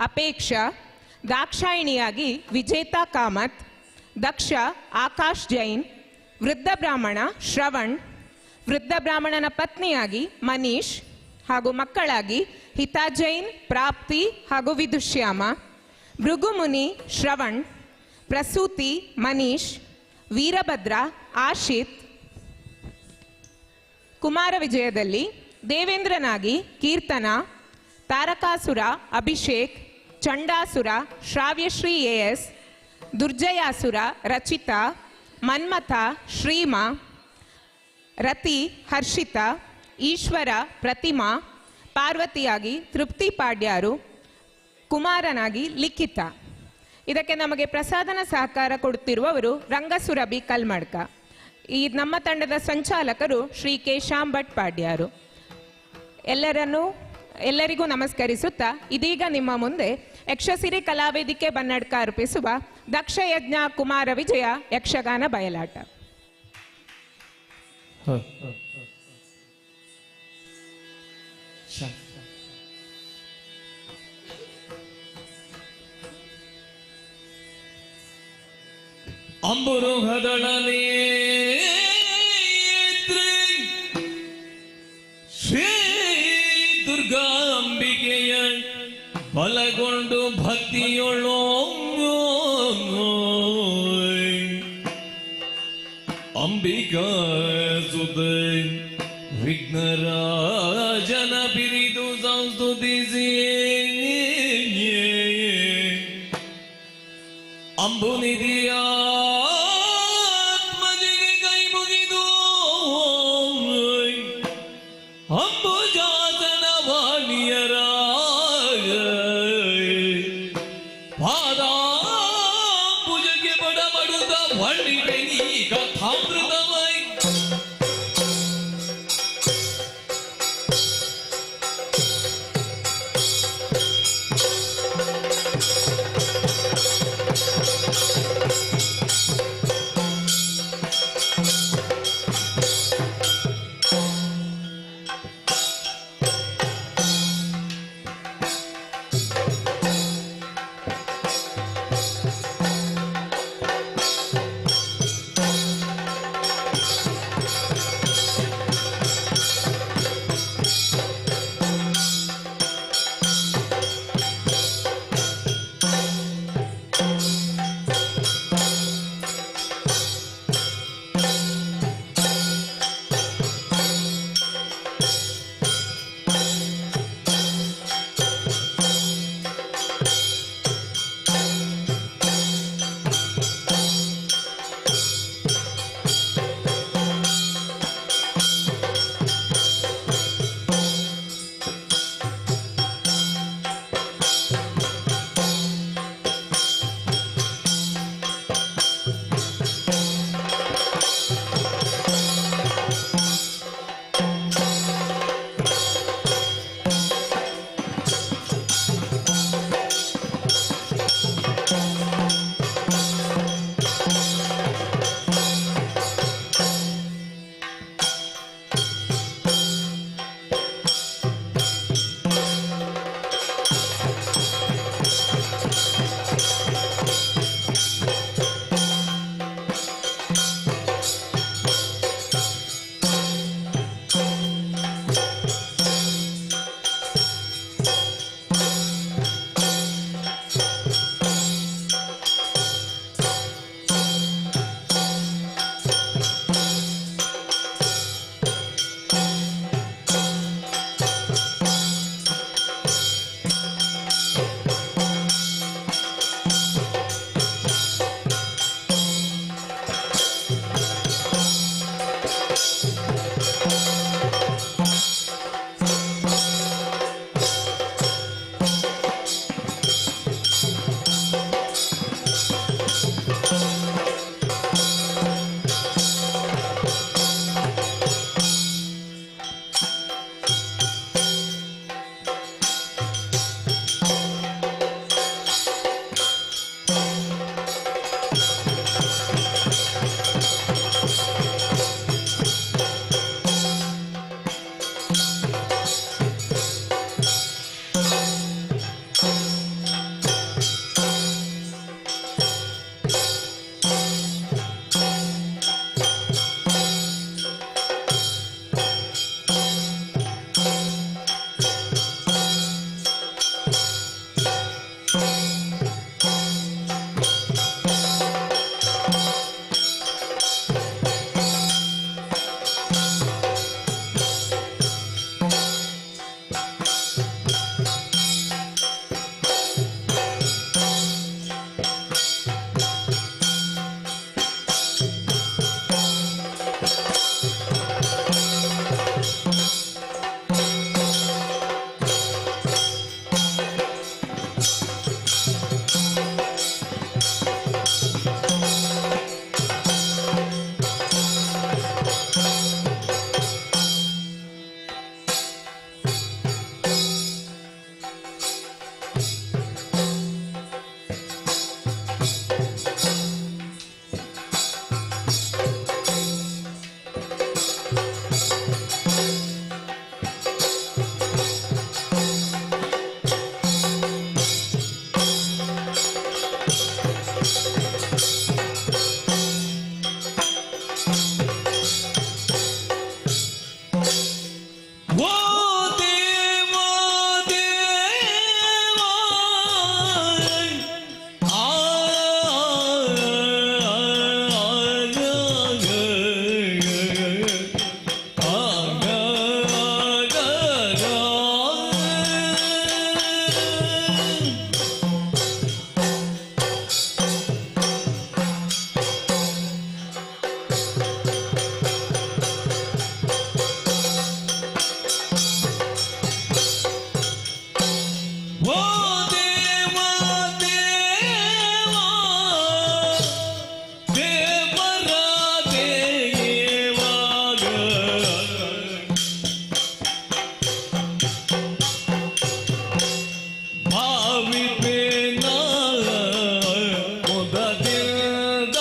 ಅಪೇಕ್ಷಾ, ದಾಕ್ಷಾಯಿಣಿಯಾಗಿ ವಿಜೇತಾ ಕಾಮತ್, ದಕ್ಷ ಆಕಾಶ್ ಜೈನ್, ವೃದ್ಧ ಬ್ರಾಹ್ಮಣ ಶ್ರವಣ್, ವೃದ್ಧ ಬ್ರಾಹ್ಮಣನ ಪತ್ನಿಯಾಗಿ ಮನೀಶ್ ಹಾಗೂ ಮಕ್ಕಳಾಗಿ ಹಿತಾ ಜೈನ್, ಪ್ರಾಪ್ತಿ ಹಾಗೂ ವಿದುಶ್ಯಾಮ, ಭೃಗುಮುನಿ ಶ್ರವಣ್, ಪ್ರಸೂತಿ ಮನೀಶ್, ವೀರಭದ್ರ ಆಶಿತ್. ಕುಮಾರ ವಿಜಯದಲ್ಲಿ ದೇವೇಂದ್ರನಾಗಿ ಕೀರ್ತನ, ತಾರಕಾಸುರ ಅಭಿಷೇಕ್, ಚಂಡಾಸುರ ಶ್ರಾವ್ಯಶ್ರೀ ಎಸ್, ದುರ್ಜಯಾಸುರ ರಚಿತಾ, ಮನ್ಮಥ ಶ್ರೀಮಾ, ರತಿ ಹರ್ಷಿತಾ, ಈಶ್ವರ ಪ್ರತಿಮಾ, ಪಾರ್ವತಿಯಾಗಿ ತೃಪ್ತಿ ಪಾಡ್ಯಾರು, ಕುಮಾರನಾಗಿ ಲಿಖಿತ. ಇದಕ್ಕೆ ನಮಗೆ ಪ್ರಸಾದನ ಸಹಕಾರ ಕೊಡುತ್ತಿರುವವರು ರಂಗಸುರಭಿ ಕಲ್ಮಡ್ಕ. ಈ ನಮ್ಮ ತಂಡದ ಸಂಚಾಲಕರು ಶ್ರೀ ಕೇಶಾಂ ಭಟ್ ಪಾಡ್ಯಾರು. ಎಲ್ಲರಿಗೂ ನಮಸ್ಕರಿಸುತ್ತಾ ಇದೀಗ ನಿಮ್ಮ ಮುಂದೆ ಯಕ್ಷಸಿರಿ ಕಲಾವೇದಿಕೆ ಬನ್ನಡ್ಕ ಅರ್ಪಿಸುವ ದಕ್ಷಯಜ್ಞ ಕುಮಾರ ವಿಜಯ ಯಕ್ಷಗಾನ ಬಯಲಾಟ. ಅಂಬುರುಹದಳನೇ ಶ್ರೀ ದುರ್ಗಾಂಬಿಕೆಯ ಬಲಗೊಂಡು ಭಕ್ತಿಯೊಳೋ ಅಂಬಿಕಾ ಸುತೆ ವಿಘ್ನರಾಜನ ಬಿರಿದು ಸಂಸ್ತುತಿಸಿ ಅಂಬುನಿಧಿಯ ಆತ್ಮಜಿಗೆ ಕೈ ಮುಗಿದು ಅಂಬುಜಾತನ ವಾಣಿಯರ ಪಾದ ಪೂಜೆಗೆ ಬಡಬಡುತ್ತ ವರ್ಣಿವೆ ನೀ ಕಥಾಮೃತವೈ. ಭಾವಿಪೇನ ಮುದದಿಂದ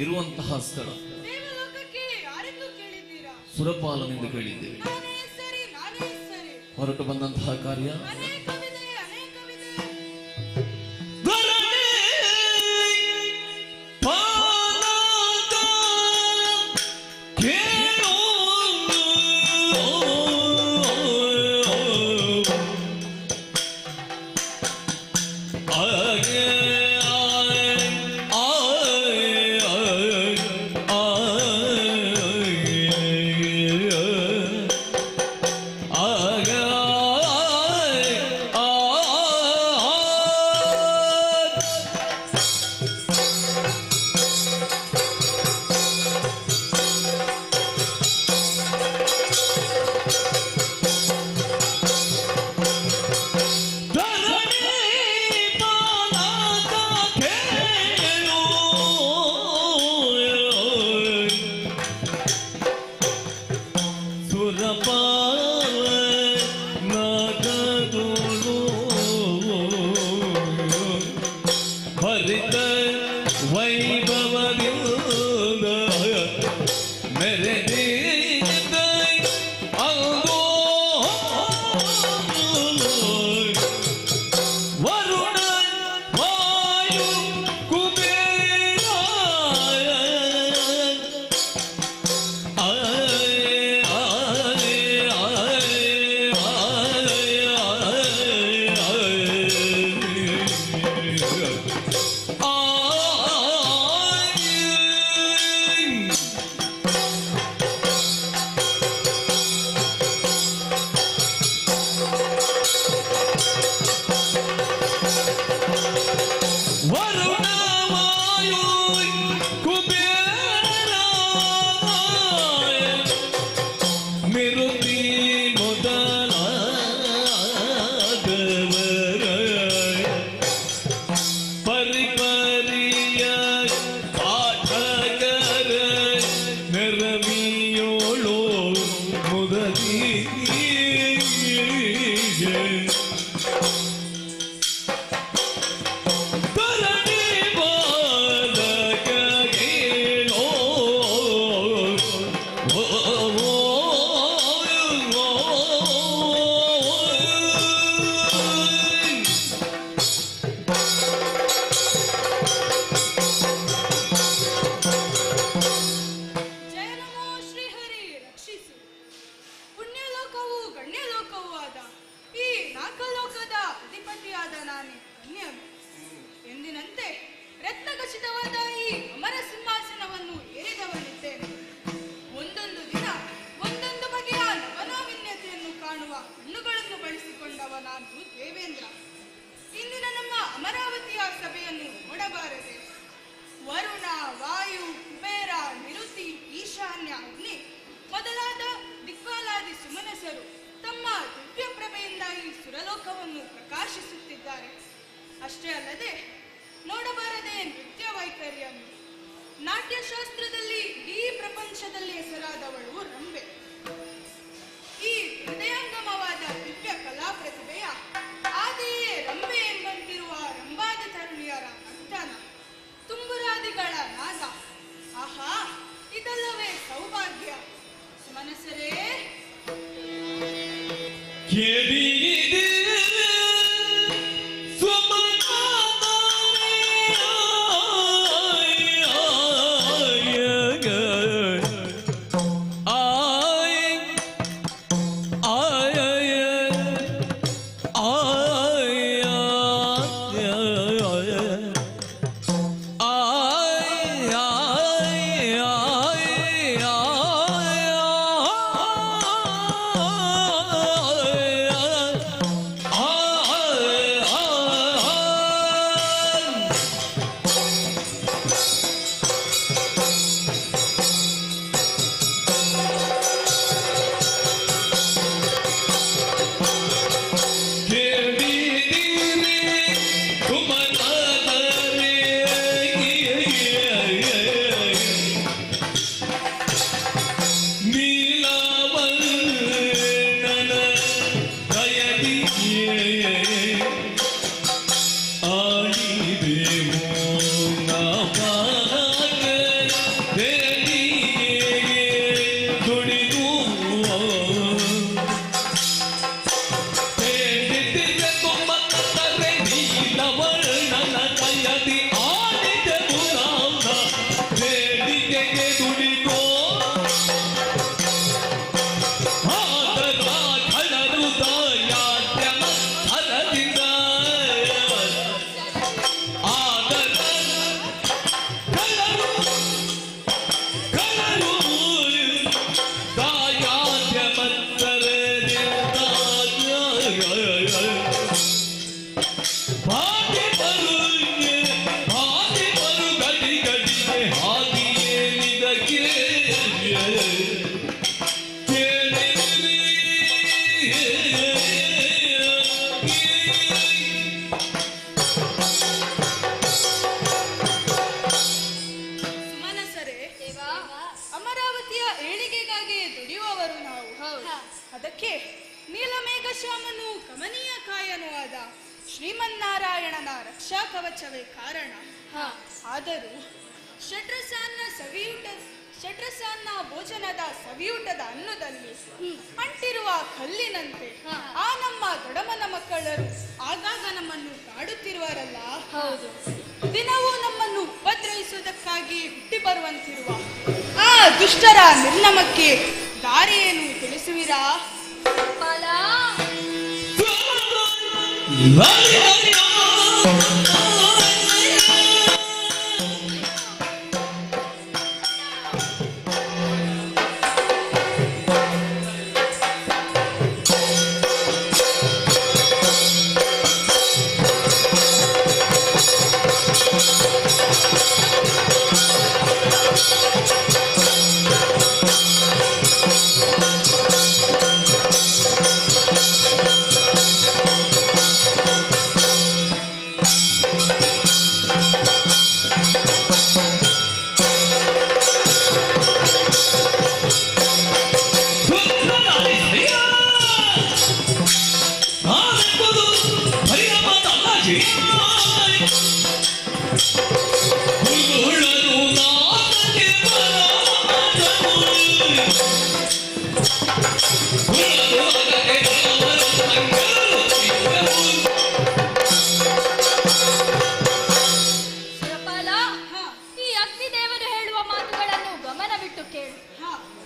ಇರುವಂತಹ ಸ್ಥಳ ದೇವಲೋಕಕ್ಕೆ ಯಾರೆಂದು ಕೇಳಿದ್ದೀರಾ? ಸುರಪಾಲನೆಂದು ಕೇಳಿದ್ದೇವೆ. ನಾನೇ ಸರಿ, ನಾನೇ ಸರಿ. ಹೊರಟು ಬಂದಂತಹ ಕಾರ್ಯ ಅನೇಕವಿದೆ, ಅನೇಕವಿದೆ. ಹರಿತ ವೈಭವದಿಂದ ಮೆರೆದಿದ್ದ ಅಂದೋ ವರುಣ ವಾಯು ಕುಬೇರ ವರುಣ ವಾಯು ಕುಬೇರ ನಿರುತಿ ಮೊದಲಾದವರ ಪರಿಪರಿಯ ಪಾಠಕರ ನೆರವಿಯೋಳು ಮುದದಿ ಜಯ ನಮೋ ಶ್ರೀಹರಿ, ರಕ್ಷಿಸು. ಪುಣ್ಯಲೋಕವೂ ಗಣ್ಯಲೋಕವೂ ಆದ ಈ ನಾಲ್ಕಲೋಕದ ಅಧಿಪತಿಯಾದ ನಾನೇ ಧನ್ಯನು. ಎಂದಿನಂತೆ ರತ್ನಖಚಿತವಾದ ಈ ಅಮರ ಸಿಂಹಾಸನವನ್ನು ಏರಿದವನಿದ್ದೇನೆ. ಒಂದೊಂದು ದಿನ ಒಂದೊಂದು ಬಗೆಯ ನವನಾವಿನ್ಯತೆಯನ್ನು ಕಾಣುವ ಕಣ್ಣುಗಳನ್ನು ಬಳಸಿಕೊಂಡವ ನಾನು ದೇವೇಂದ್ರ. ಇಂದಿನ ನಮ್ಮ ಅಮರಾವತಿಯ ಸಭೆಯನ್ನು ನೋಡಬಾರದೆ? ವರುಣ, ವಾಯು, ಕುಬೇರ, ನಿರುತಿ, ಈಶಾನ್ಯ, ಅಗ್ನಿ ಮೊದಲಾದ ದಿಕ್ಪಾಲಾದಿ ಸುಮನಸರು ತಮ್ಮ ದಿವ್ಯ ಪ್ರಭೆಯಿಂದ ಈ ಸುರಲೋಕವನ್ನು ಪ್ರಕಾಶಿಸುತ್ತಿದ್ದಾರೆ. ಅಷ್ಟೇ ಅಲ್ಲದೆ ನೋಡಬಾರದೆ ನೃತ್ಯ ವೈಖರಿಯನ್ನು. ನಾಟ್ಯಶಾಸ್ತ್ರದಲ್ಲಿ ಈ ಪ್ರಪಂಚದಲ್ಲಿ ಹೆಸರಾದವಳು ರಂಬೆ. ಈ ಹೃದಯಂಗಮವಾದ ದಿವ್ಯ ಕಲಾ ಪ್ರತಿಭೆಯ ಆದಿಯೇ ರಂಬೆ ಎಂಬಂತಿರುವ ರಂಭಾದ ತರುಣಿಯರ ನರ್ತನ, ತುಂಬುರಾದಿಗಳ ನಾದ. ಆಹಾ, ಇದಲ್ಲವೇ ಸೌಭಾಗ್ಯ. ಸುಮನಸರೇ, ಕೇಳಿದೆ ಕೇಳಿ ಭಾಗ್ಯ ಬರು ಗಡಿ ಗಡಿಗೆ ಹಾದಿಯೇನಿದಕ್ಕೆ ಸುಮನಸರೇ, ಅಮರಾವತಿಯ ಏಳಿಗೆಗಾಗಿ ದುಡಿಯುವವರು ನಾವು. ಅದಕ್ಕೆ ನೀಲಮೇಘಶ್ಯಾಮನು ಕಮನೀಯ ಕಾಯನೂ ಆದ ಶ್ರೀಮನ್ನಾರಾಯಣನ ರಕ್ಷಾ ಕವಚವೇ ಕಾರಣ. ಆದರೂ ಷಡ್ರಸಾನ್ನ ಭೋಜನದ ಸವಿಯೂಟದ ಅನ್ನದಲ್ಲಿ ಅಂಟಿರುವ ಕಲ್ಲಿನಂತೆ ಆ ನಮ್ಮ ದೊಡಮನ ಮಕ್ಕಳರು ಆಗಾಗ ನಮ್ಮನ್ನು ಕಾಡುತ್ತಿರುವರಲ್ಲ. ಹೌದು, ದಿನವೂ ನಮ್ಮನ್ನು ಉಪದ್ರವಿಸುವುದಕ್ಕಾಗಿ ಹುಟ್ಟಿ ಬರುವಂತಿರುವ ಆ ದುಷ್ಟರ ನಿರ್ನಮಕ್ಕೆ ದಾರಿಯೇನು ತಿಳಿಸುವಿರಾ?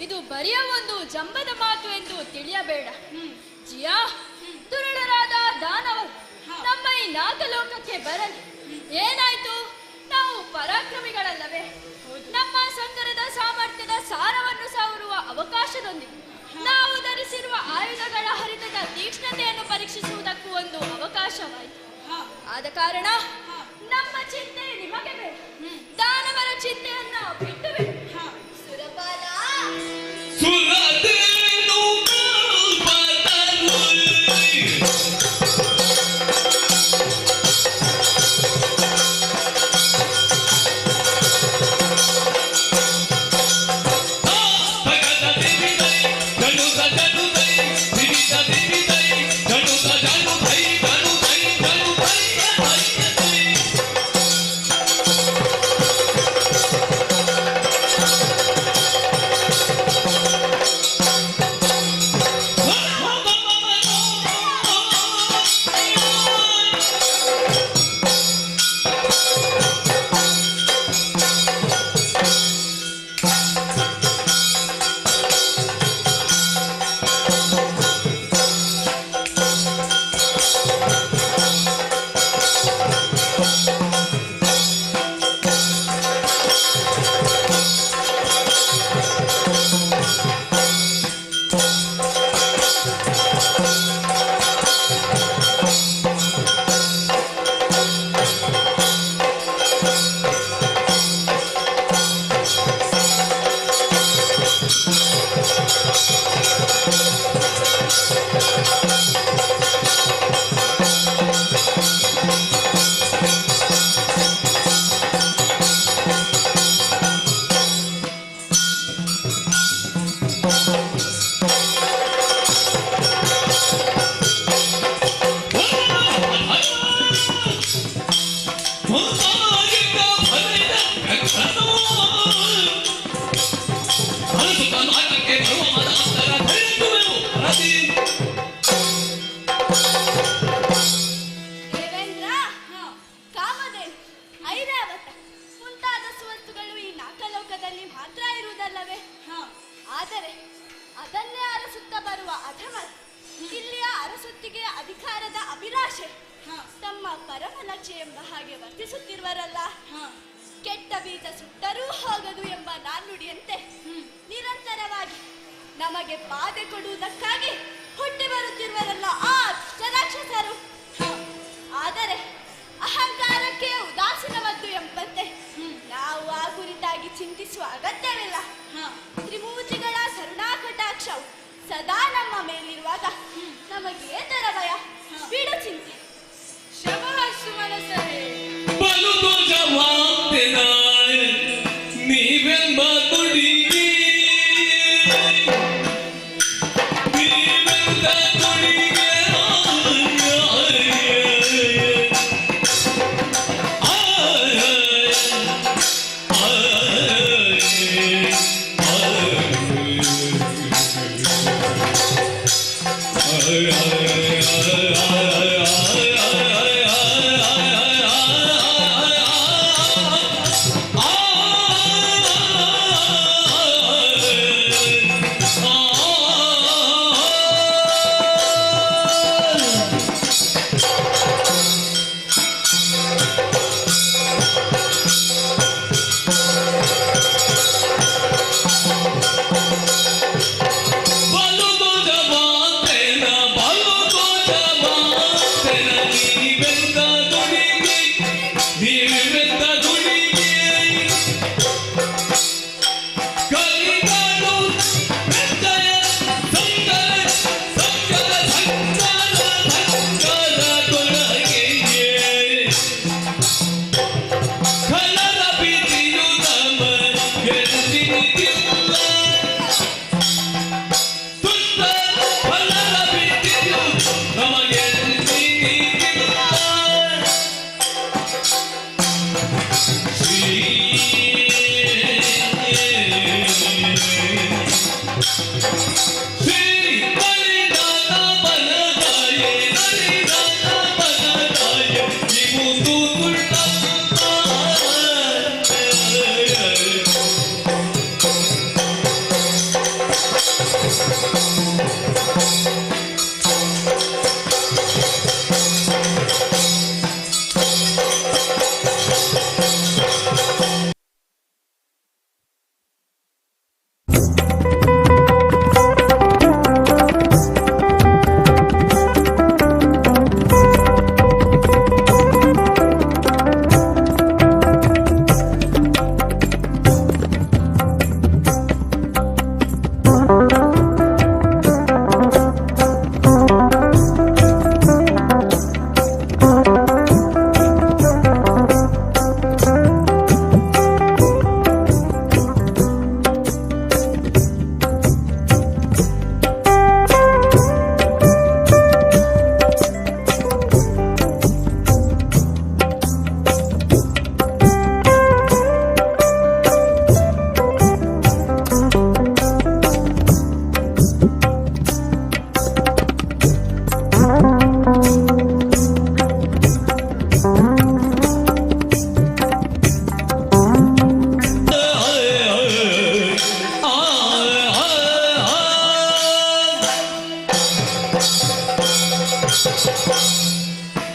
ಇದು ಬರಿಯ ಒಂದು ಜಂಬದ ಮಾತು ಎಂದು ತಿಳಿಯಬೇಡ. ಜಿಯಾ, ದುರುಳರಾದ ದಾನವರು ನಮ್ಮ ಈ ನಾಗಲೋಕಕ್ಕೆ ಬರಲಿ. ಏನಾಯ್ತು? ನಾವು ಪರಾಕ್ರಮಿಗಳಲ್ಲವೇ? ನಮ್ಮ ಸಂಗರದ ಸಾಮರ್ಥ್ಯದ ಸಾರವನ್ನು ಸಾರುವ ಅವಕಾಶದೊಂದಿಗೆ ನಾವು ಧರಿಸಿರುವ ಆಯುಧಗಳ ಹರಿತದ ತೀಕ್ಷ್ಣತೆಯನ್ನು ಪರೀಕ್ಷಿಸುವುದಕ್ಕೂ ಒಂದು ಅವಕಾಶವಾಯಿತು. ಆದ ಕಾರಣ ನಮ್ಮ ಚಿಂತೆ ನಿಮಗೆ ಬೇಡ, ದಾನವರ ಚಿಂತೆಯನ್ನ ಬಿಟ್ಟು ಬಿಡು. ಸುರಪಾಲ ವರ್ತಿಸುತ್ತಿರುವರಲ್ಲ. ಕೆಟ್ಟ ಬೀಜ ಸುಟ್ಟರೂ ಹೋಗದು ಎಂಬ ನಾಣ್ಣುಡಿಯಂತೆ ನಿರಂತರವಾಗಿ ನಮಗೆ ಬಾಧೆ ಕೊಡುವುದಕ್ಕಾಗಿ ಹುಟ್ಟಿ ಬರುತ್ತಿರುವರಲ್ಲ ಆ ದುಷ್ಟ ರಾಕ್ಷಸರು. ಆದರೆ ಅಹಂಕಾರಕ್ಕೆ ಉದಾಸೀನವದ್ದು ಎಂಬಂತೆ ನಾವು ಆ ಕುರಿತಾಗಿ ಚಿಂತಿಸುವ ಅಗತ್ಯವಿಲ್ಲ. ತ್ರಿಮೂರ್ತಿಗಳ ಕರುಣಾಕಟಾಕ್ಷವು ಸದಾ ನಮ್ಮ ಮೇಲಿರುವಾಗ ನಮಗೆ ಏತರ ಭಯ? ಬಿಡು ಚಿಂತೆ. ಶಬಾಷ್ ಮನಸರೇ. ಬಲು ದೋಷವಾಗ್ತೇನ ನೀವೆಂಬ ತುಡಿಗೆ ನೀವೆಂದ ತುಡಿಗೆ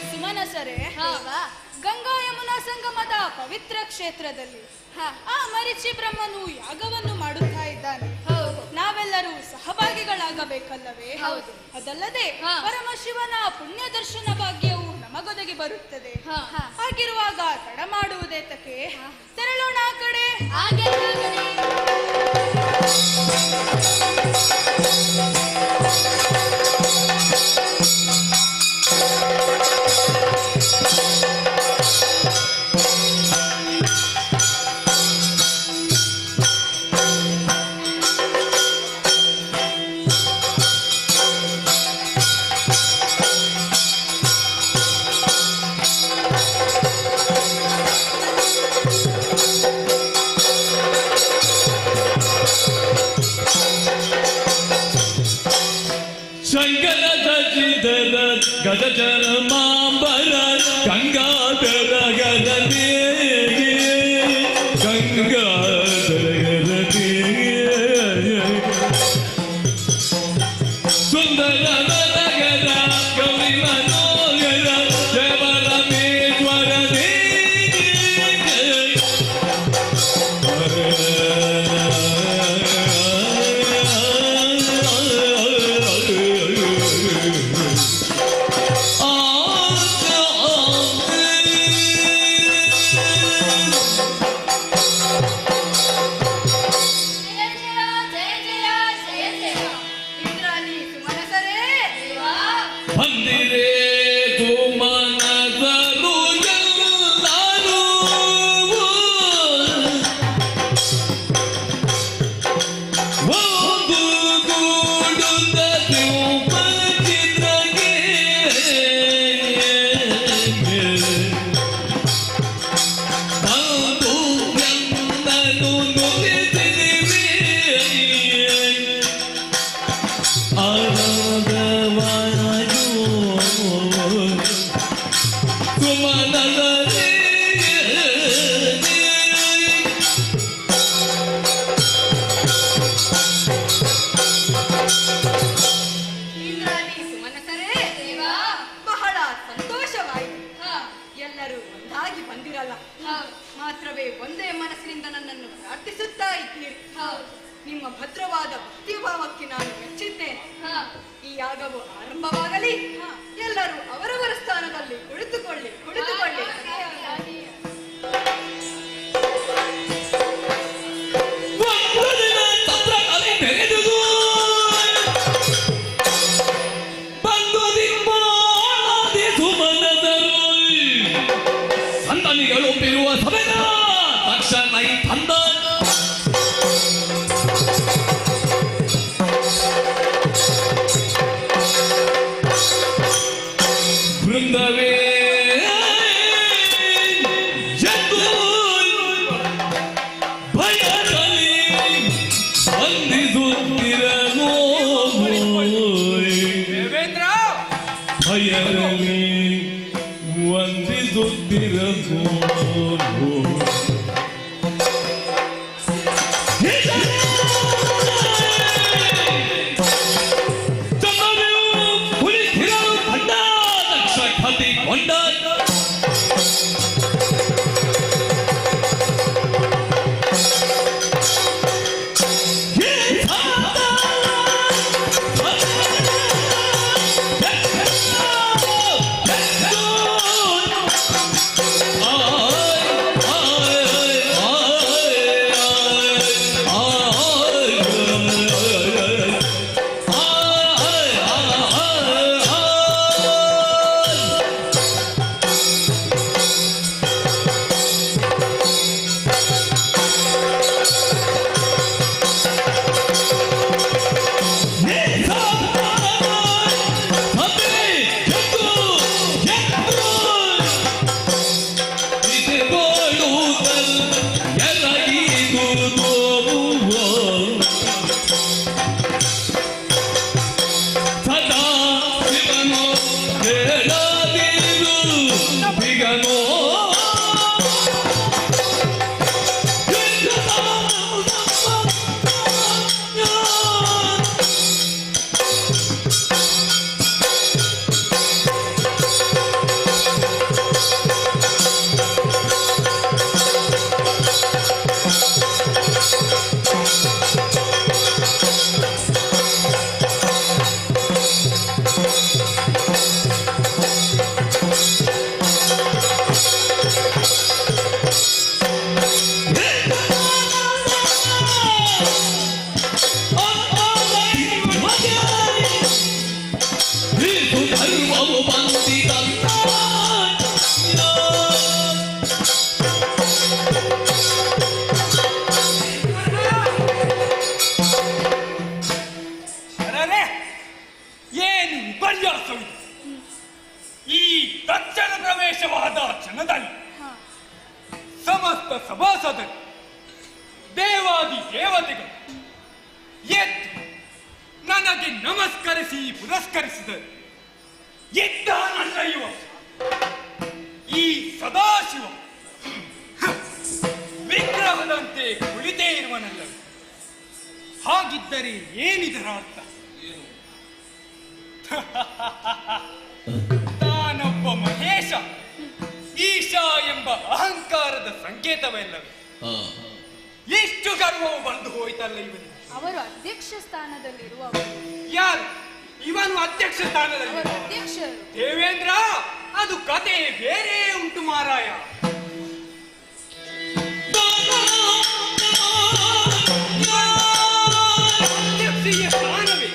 ಸುಮನಸರೇ, ಗಂಗಾ ಯಮುನಾ ಸಂಗಮದ ಪವಿತ್ರ ಕ್ಷೇತ್ರದಲ್ಲಿ ಆ ಮರಿಚಿ ಬ್ರಹ್ಮನು ಯಾಗವನ್ನು ಮಾಡುತ್ತಾ ಇದ್ದಾನೆ. ನಾವೆಲ್ಲರೂ ಸಹಭಾಗಿಗಳಾಗಬೇಕಲ್ಲವೇ? ಅದಲ್ಲದೆ ಪರಮಶಿವನ ಪುಣ್ಯ ದರ್ಶನ ಭಾಗ್ಯವು ನಮಗೊದಗಿ ಬರುತ್ತದೆ. ಹಾಗಿರುವಾಗ ತಡ ಮಾಡುವುದೇತಕ್ಕೆ? ತೆರಳೋಣ ಆ ಕಡೆ. ಶಂಕರ ಸಚಿದರ ಗಜಚರ ಮಾಂಬರ ಗಂಗಾಧರ ಗರನೇ ಗಂಗಾಧರ ಗರನೇ ಸುಂದರ ನಗರ ಗೌರಿ ಮನೋಗರ ದೇವರಮೇಶ್ವರನೇ ಸುಮನದರು ಎಲ್ಲರೂ ಒಂದು ಗೂಡುತ್ತ ತಿರುಪತಿಗೆ ಬಂದು ಎಂದನು ನುಡಿದಿರುವೆ ಆರಾಧವಾಯು ಸುಮನದರೆ ಇಂದ್ರಾಣಿ ಸುಮನಸರೇ ದೇವಾ, ಬಹಳ ಸಂತೋಷವಾಯಿತು. ಎಲ್ಲರೂ ಒಂದಾಗಿ ಬಂದಿರಲ್ಲ, ಮಾತ್ರವೇ ಒಂದೇ ಮನಸ್ಸಿನಿಂದ ನನ್ನನ್ನು ಪ್ರಾರ್ಥಿಸುತ್ತಾ ಇದ್ದೀರಿ. ನಿಮ್ಮ ಭದ್ರವಾದ ಭಕ್ತಿಭಾವಕ್ಕೆ ನಾನು ಮೆಚ್ಚಿದ್ದೇನೆ. ಈ ಯಾಗವು ಆರಂಭವಾಗಲಿ. ಎಲ್ಲರೂ ಅವರವರ ಸ್ಥಾನದಲ್ಲಿ ಕುಳಿತುಕೊಳ್ಳಿ. ಒಂದಿನ ಛತ್ರದಲ್ಲಿ ತೆರೆದುದು ಬಂದು ನಿಮ್ಮಾದಿ ಸುಮನದರು ಸಂತನಿಗಳು ಬಿರುವ ಸಭೆಯ ತಕ್ಷಣ ತಂದ ಬೃಂದವೇ ಎದ್ದು ಭಯದಲ್ಲಿ ವಂದಿಸುತ್ತಿರಲು ದೇವೇಂದ್ರ, ಭಯದಲ್ಲಿ ವಂದಿಸುತ್ತಿರಲು ಅರರೆ, ಏನು ವಿಪರ್ಯಾಸವಿದೆ! ಈ ತಕ್ಷಣ ಪ್ರವೇಶವಾದ ಕ್ಷಣದಲ್ಲಿ ಸಮಸ್ತ ಸಭಾಸದರು ದೇವಾದಿ ದೇವತೆಗಳು ಎದ್ದು ನನಗೆ ನಮಸ್ಕರಿಸಿ ಪುರಸ್ಕರಿಸಿದರು. ಇದ್ದಾನಲ್ಲ ಇವ ಈ ಸದಾಶಿವ ವಿಗ್ರಹದಂತೆ ಕುಳಿತೇ ಇರುವನಲ್ಲ. ಹಾಗಿದ್ದರೆ ಏನಿದರ ಅರ್ಥ? ತಾನೊಬ್ಬ ಮಹೇಶ ಈಶಾ ಎಂಬ ಅಹಂಕಾರದ ಸಂಕೇತವಲ್ಲವೇ? ಎಷ್ಟು ಗರ್ವವು ಬಂದು ಹೋಯ್ತಲ್ಲ ಇವನಿಗೆ. ಅವರು ಅಧ್ಯಕ್ಷ ಸ್ಥಾನದಲ್ಲಿರುವವರು. ಯಾರು ಇವನು ಅಧ್ಯಕ್ಷ ಸ್ಥಾನದಲ್ಲಿ? ಅವರು ಅಧ್ಯಕ್ಷರು. ದೇವೇಂದ್ರ, ಅದು ಕತೆ ಬೇರೆ ಉಂಟು ಮಾರಾಯ. ಅಧ್ಯಕ್ಷೀಯ ಸ್ಥಾನವೇ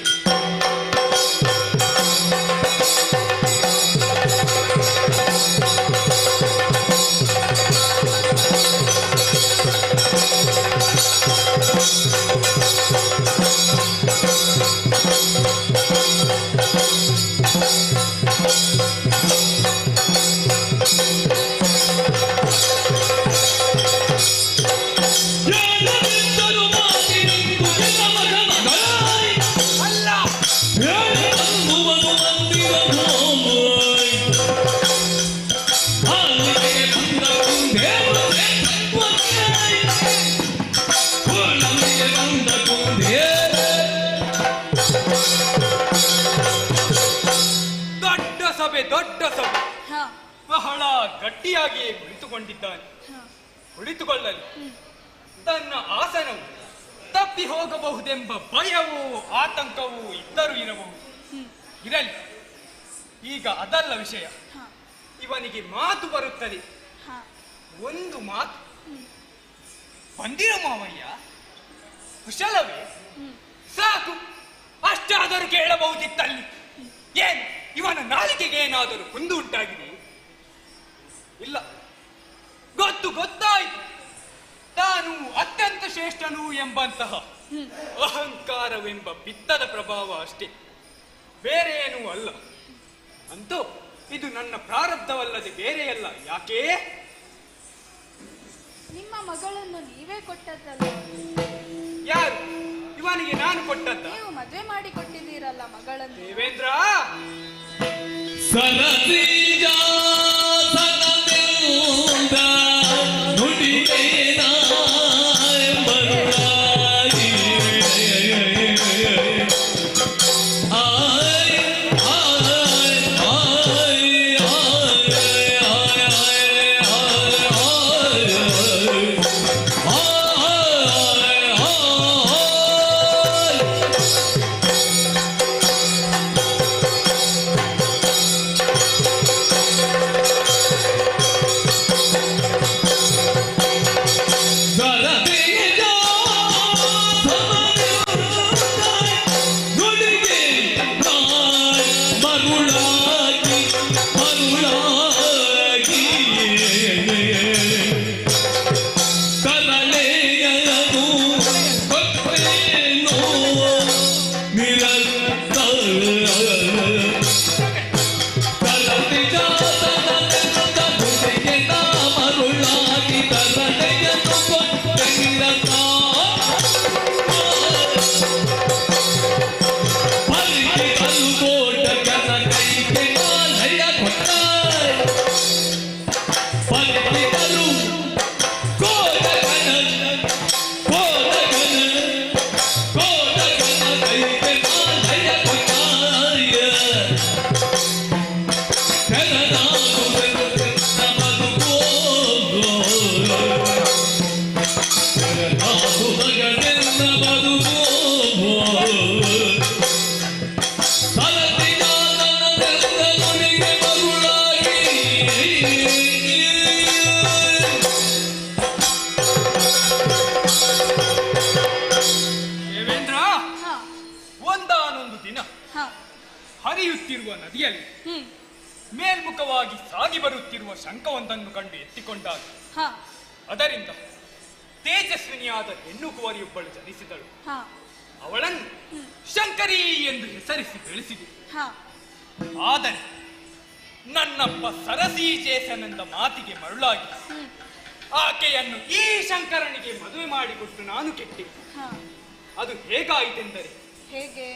ದೊಡ್ಡ ಸಭೆ. ಹಾ ಬಹಳ ಗಟ್ಟಿಯಾಗಿ ಕುಳಿತುಕೊಂಡಿದ್ದಾನೆ. ಹಾ ಕುಳಿತುಕೊಳ್ಳಲಿ. ತನ್ನ ಆಸನವು ತಪ್ಪಿ ಹೋಗಬಹುದೆಂಬ ಭಯವೂ ಆತಂಕವೂ ಇದ್ದರೂ ಇರಬಹುದು. ಇರಲಿ, ಈಗ ಅದಲ್ಲ ವಿಷಯ. ಹಾ ಇವನಿಗೆ ಮಾತು ಬರುತ್ತದೆ. ಹಾ ಒಂದು ಮಾತು. ಬಂದಿರೋ ಮಾವಯ್ಯ, ಕುಶಲವೇ? ಸಾಕು, ಅಷ್ಟಾದರೂ ಕೇಳಬಹುದಿತ್ತಲ್ಲಿ. ಏನು ಇವನ ನಾಲಿಗೆಗೆ ಏನಾದರೂ ಕುಂದು ಉಂಟಾಗಿದೆ? ಇಲ್ಲ, ಗೊತ್ತಾಯಿತು. ತಾನು ಅತ್ಯಂತ ಶ್ರೇಷ್ಠನು ಎಂಬಂತಹ ಅಹಂಕಾರವೆಂಬ ಬಿತ್ತದ ಪ್ರಭಾವ ಅಷ್ಟೇ, ಬೇರೆ ಏನೂ ಅಲ್ಲ. ಅಂತೂ ಇದು ನನ್ನ ಪ್ರಾರಬ್ಧವಲ್ಲದೆ ಬೇರೆಯಲ್ಲ. ಯಾಕೆ? ನಿಮ್ಮ ಮಗಳನ್ನು ನೀವೇ ಕೊಟ್ಟದ್ದಲ್ಲ. ಯಾರು? ಇವನಿಗೆ ನಾನು ಕೊಟ್ಟದ್ದ? ನೀವು ಮದುವೆ ಮಾಡಿ ಕೊಟ್ಟಿದ್ದೀರಲ್ಲ ಮಗಳನ್ನು. ದೇವೇಂದ್ರ, ಸರಸಿಜ ಸನದಿಂದ ನುಡಿಗೇನ ಎಂಬರುಳಾಗಿ ದೇವೇಂದ್ರ, ಹಾ ಒಂದಾನೊಂದು ದಿನ ಹಾ ಹರಿಯುತ್ತಿರುವ ನದಿಯಲ್ಲಿ ಮೇಲ್ಮುಖವಾಗಿ ಸಾಗಿ ಬರುತ್ತಿರುವ ಶಂಖವೊಂದನ್ನು ಕಂಡು ಎತ್ತಿಕೊಂಡಾಗ ಹಾ ಅದರಿಂದ ತೇಜಸ್ವಿನಿಯಾದ ಹೆಣ್ಣು ಕುವರಿಯೊಬ್ಬಳು ಜನಿಸಿದಳು. ಹಾ ಅವಳನ್ನು ಶಂಕರಿ ಎಂದು ಹೆಸರಿಸಿ ಬೆಳೆಸಿದೆ. ಹಾ ಆದರೆ ನನ್ನಪ್ಪ ಸರಸೀಜೇಸನೆಂದ ಮಾತಿಗೆ ಮರುಳಾಗಿ ಆಕೆಯನ್ನು ಈ ಶಂಕರನಿಗೆ ಮದುವೆ ಮಾಡಿಕೊಟ್ಟು ನಾನು ಕೆಟ್ಟೆ. ಹಾ ಅದು ಹೇಗಾಯಿತೆಂದರೆ, ಹೇಗೆ?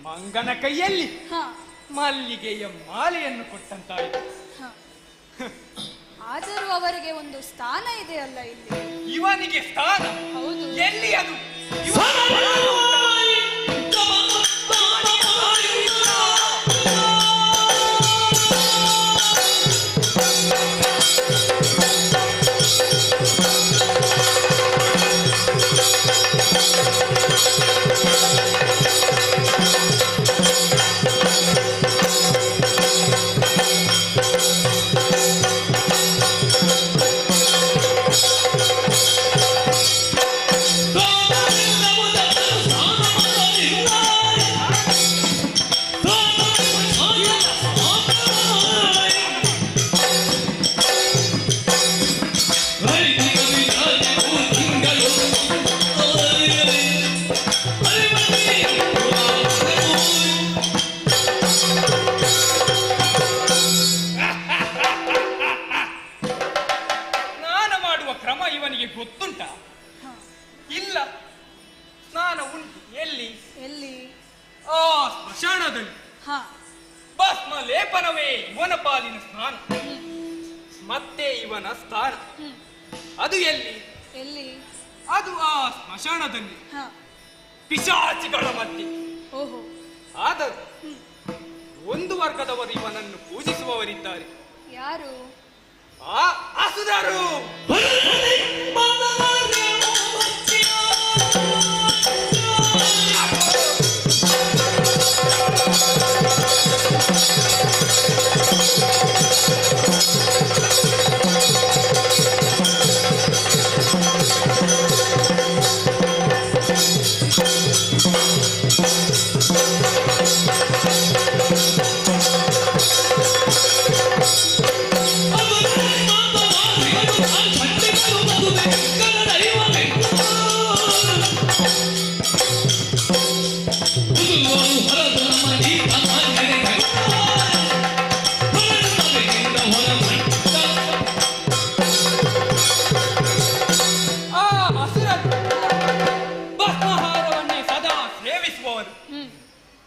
ಮಂಗನ ಕೈಯಲ್ಲಿ ಹಾ ಮಲ್ಲಿಗೆಯ ಮಾಲೆಯನ್ನು ಕೊಟ್ಟಂತಾಯಿತು. ಹಾ ಆದರೂ ಅವರಿಗೆ ಒಂದು ಸ್ಥಾನ ಇದೆಯಲ್ಲ ಇಲ್ಲಿ. ಇವನಿಗೆ ಸ್ಥಾನ? ಹೌದು. ಎಲ್ಲಿ ಅದು? ಗೊತ್ತುಂಟ? ಇಲ್ಲ, ಸ್ನಾನ ಉಂಟು. ಎಲ್ಲಿ? ಎಲ್ಲಿ? ಆ ಸ್ಮಶಾನದಲ್ಲಿ. ಹಾ, ಭಸ್ಮ ಲೇಪನವೇ ಇವನ ಪಾಲಿನ ಸ್ನಾನ. ಮತ್ತೆ ಇವನ ಸ್ಥಾನ ಅದು ಎಲ್ಲಿ? ಎಲ್ಲಿ? ಅದು ಆ ಸ್ಮಶಾನದಲ್ಲಿ, ಹಾ, ಪಿಶಾಚಿಗಳ ಮಧ್ಯೆ. ಓಹೋ. ಆದರೂ ಒಂದು ವರ್ಗದವರು ಇವನನ್ನು ಪೂಜಿಸುವವರಿದ್ದಾರೆ. ಯಾರು? ಆ ಅಸುರರು.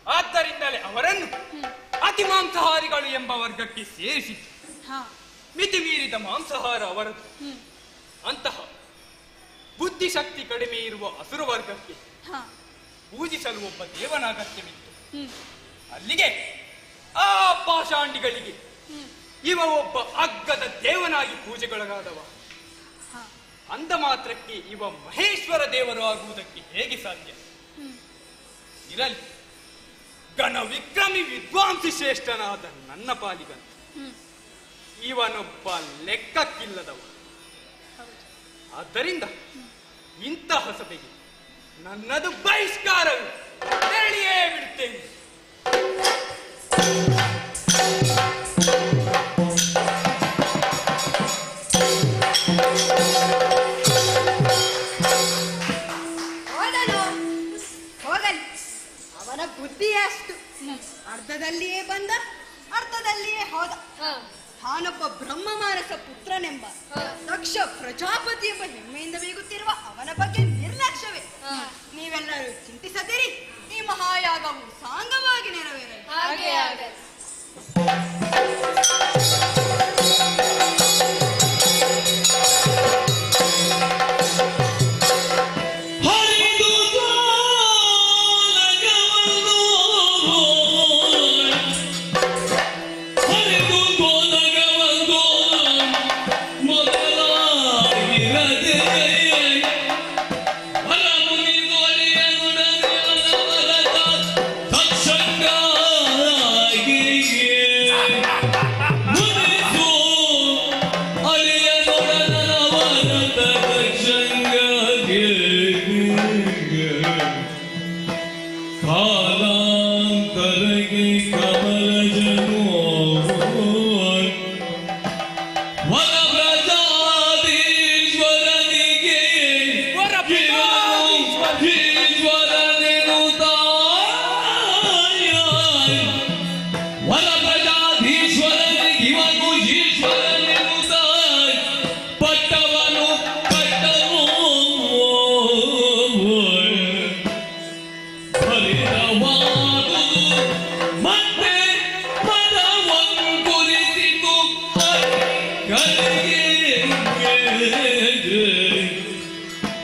ಆದ್ದರಿಂದಲೇ ಅವರನ್ನು ಅತಿ ಮಾಂಸಾಹಾರಿಗಳು ಎಂಬ ವರ್ಗಕ್ಕೆ ಸೇರಿಸಿ ಮಿತಿ ಮೀರಿದ ಮಾಂಸಾಹಾರ ಅವರದು. ಅಂತಹ ಬುದ್ಧಿಶಕ್ತಿ ಕಡಿಮೆ ಇರುವ ಅಸುರ ವರ್ಗಕ್ಕೆ ಪೂಜಿಸಲು ಒಬ್ಬ ದೇವನ ಅಗತ್ಯವಿತ್ತು. ಅಲ್ಲಿಗೆ ಆ ಪಾಷಾಂಡಿಗಳಿಗೆ ಇವ ಒಬ್ಬ ಅಗ್ಗದ ದೇವನಾಗಿ ಪೂಜೆಗೊಳಗಾದವ. ಅಂದ ಮಾತ್ರಕ್ಕೆ ಇವ ಮಹೇಶ್ವರ ದೇವರು ಆಗುವುದಕ್ಕೆ ಹೇಗೆ ಸಾಧ್ಯ? ಇರಲಿ, ಗಣ ವಿಕ್ರಮಿ ವಿದ್ವಾಂಸಿ ಶ್ರೇಷ್ಠನಾದ ನನ್ನ ಪಾಲಿಗಂತ ಇವನೊಬ್ಬ ಲೆಕ್ಕಕ್ಕಿಲ್ಲದವ. ಆದ್ದರಿಂದ ಇಂತಹ ಸಭೆಗೆ ನನ್ನದು ಬಹಿಷ್ಕಾರವು ಹೇಳಿಯೇ ಬಿಡುತ್ತೇನೆ. ಅವನ ಬುದ್ಧಿಯೇ ಅಷ್ಟು. ಅರ್ಧದಲ್ಲಿಯೇ ಬಂದ, ಅರ್ಧದಲ್ಲಿಯೇ ಹೋದ. ತಾನೊಬ್ಬ ಬ್ರಹ್ಮ ಮಾನಸ ಪುತ್ರನೆಂಬ ದಕ್ಷ ಪ್ರಜಾಪತಿ ಎಂಬ ಹೆಮ್ಮೆಯಿಂದ ಬೀಗುತ್ತಿರುವ ಅವನ ಬಗ್ಗೆ ನಿರ್ಲಕ್ಷ್ಯವೇ. ನೀವೆಲ್ಲರೂ ಚಿಂತಿಸದಿರಿ, ಈ ಮಹಾಯಾಗವು ಸಾಂಗವಾಗಿ ನೆರವೇರಲಿ. ಹಾಗೆ ಆಗಲಿ.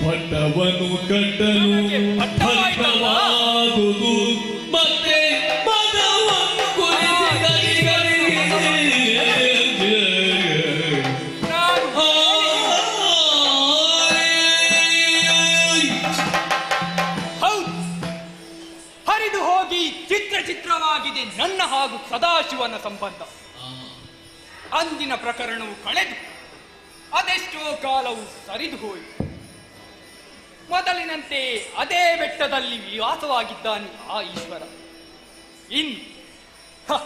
ಪಟ್ಟವನ್ನು ಕಟ್ಟಲು ಪಟ್ಟವಾದುದು ಮತ್ತೆ ಪದವನ್ನು ಹರಿದು ಹೋಗಿ ಚಿತ್ರವಾಗಿದೆ ನನ್ನ ಹಾಗೂ ಸದಾಶಿವನ ಸಂಬಂಧ. ಅಂದಿನ ಪ್ರಕರಣವು ಕಳೆದು ಅದೆಷ್ಟೋ ಕಾಲವು ಸರಿದು ಹೋಯಿತು. ಮೊದಲಿನಂತೆ ಅದೇ ಬೆಟ್ಟದಲ್ಲಿ ವಾಸವಾಗಿದ್ದಾನೆ ಆ ಈಶ್ವರ. ಇನ್ನು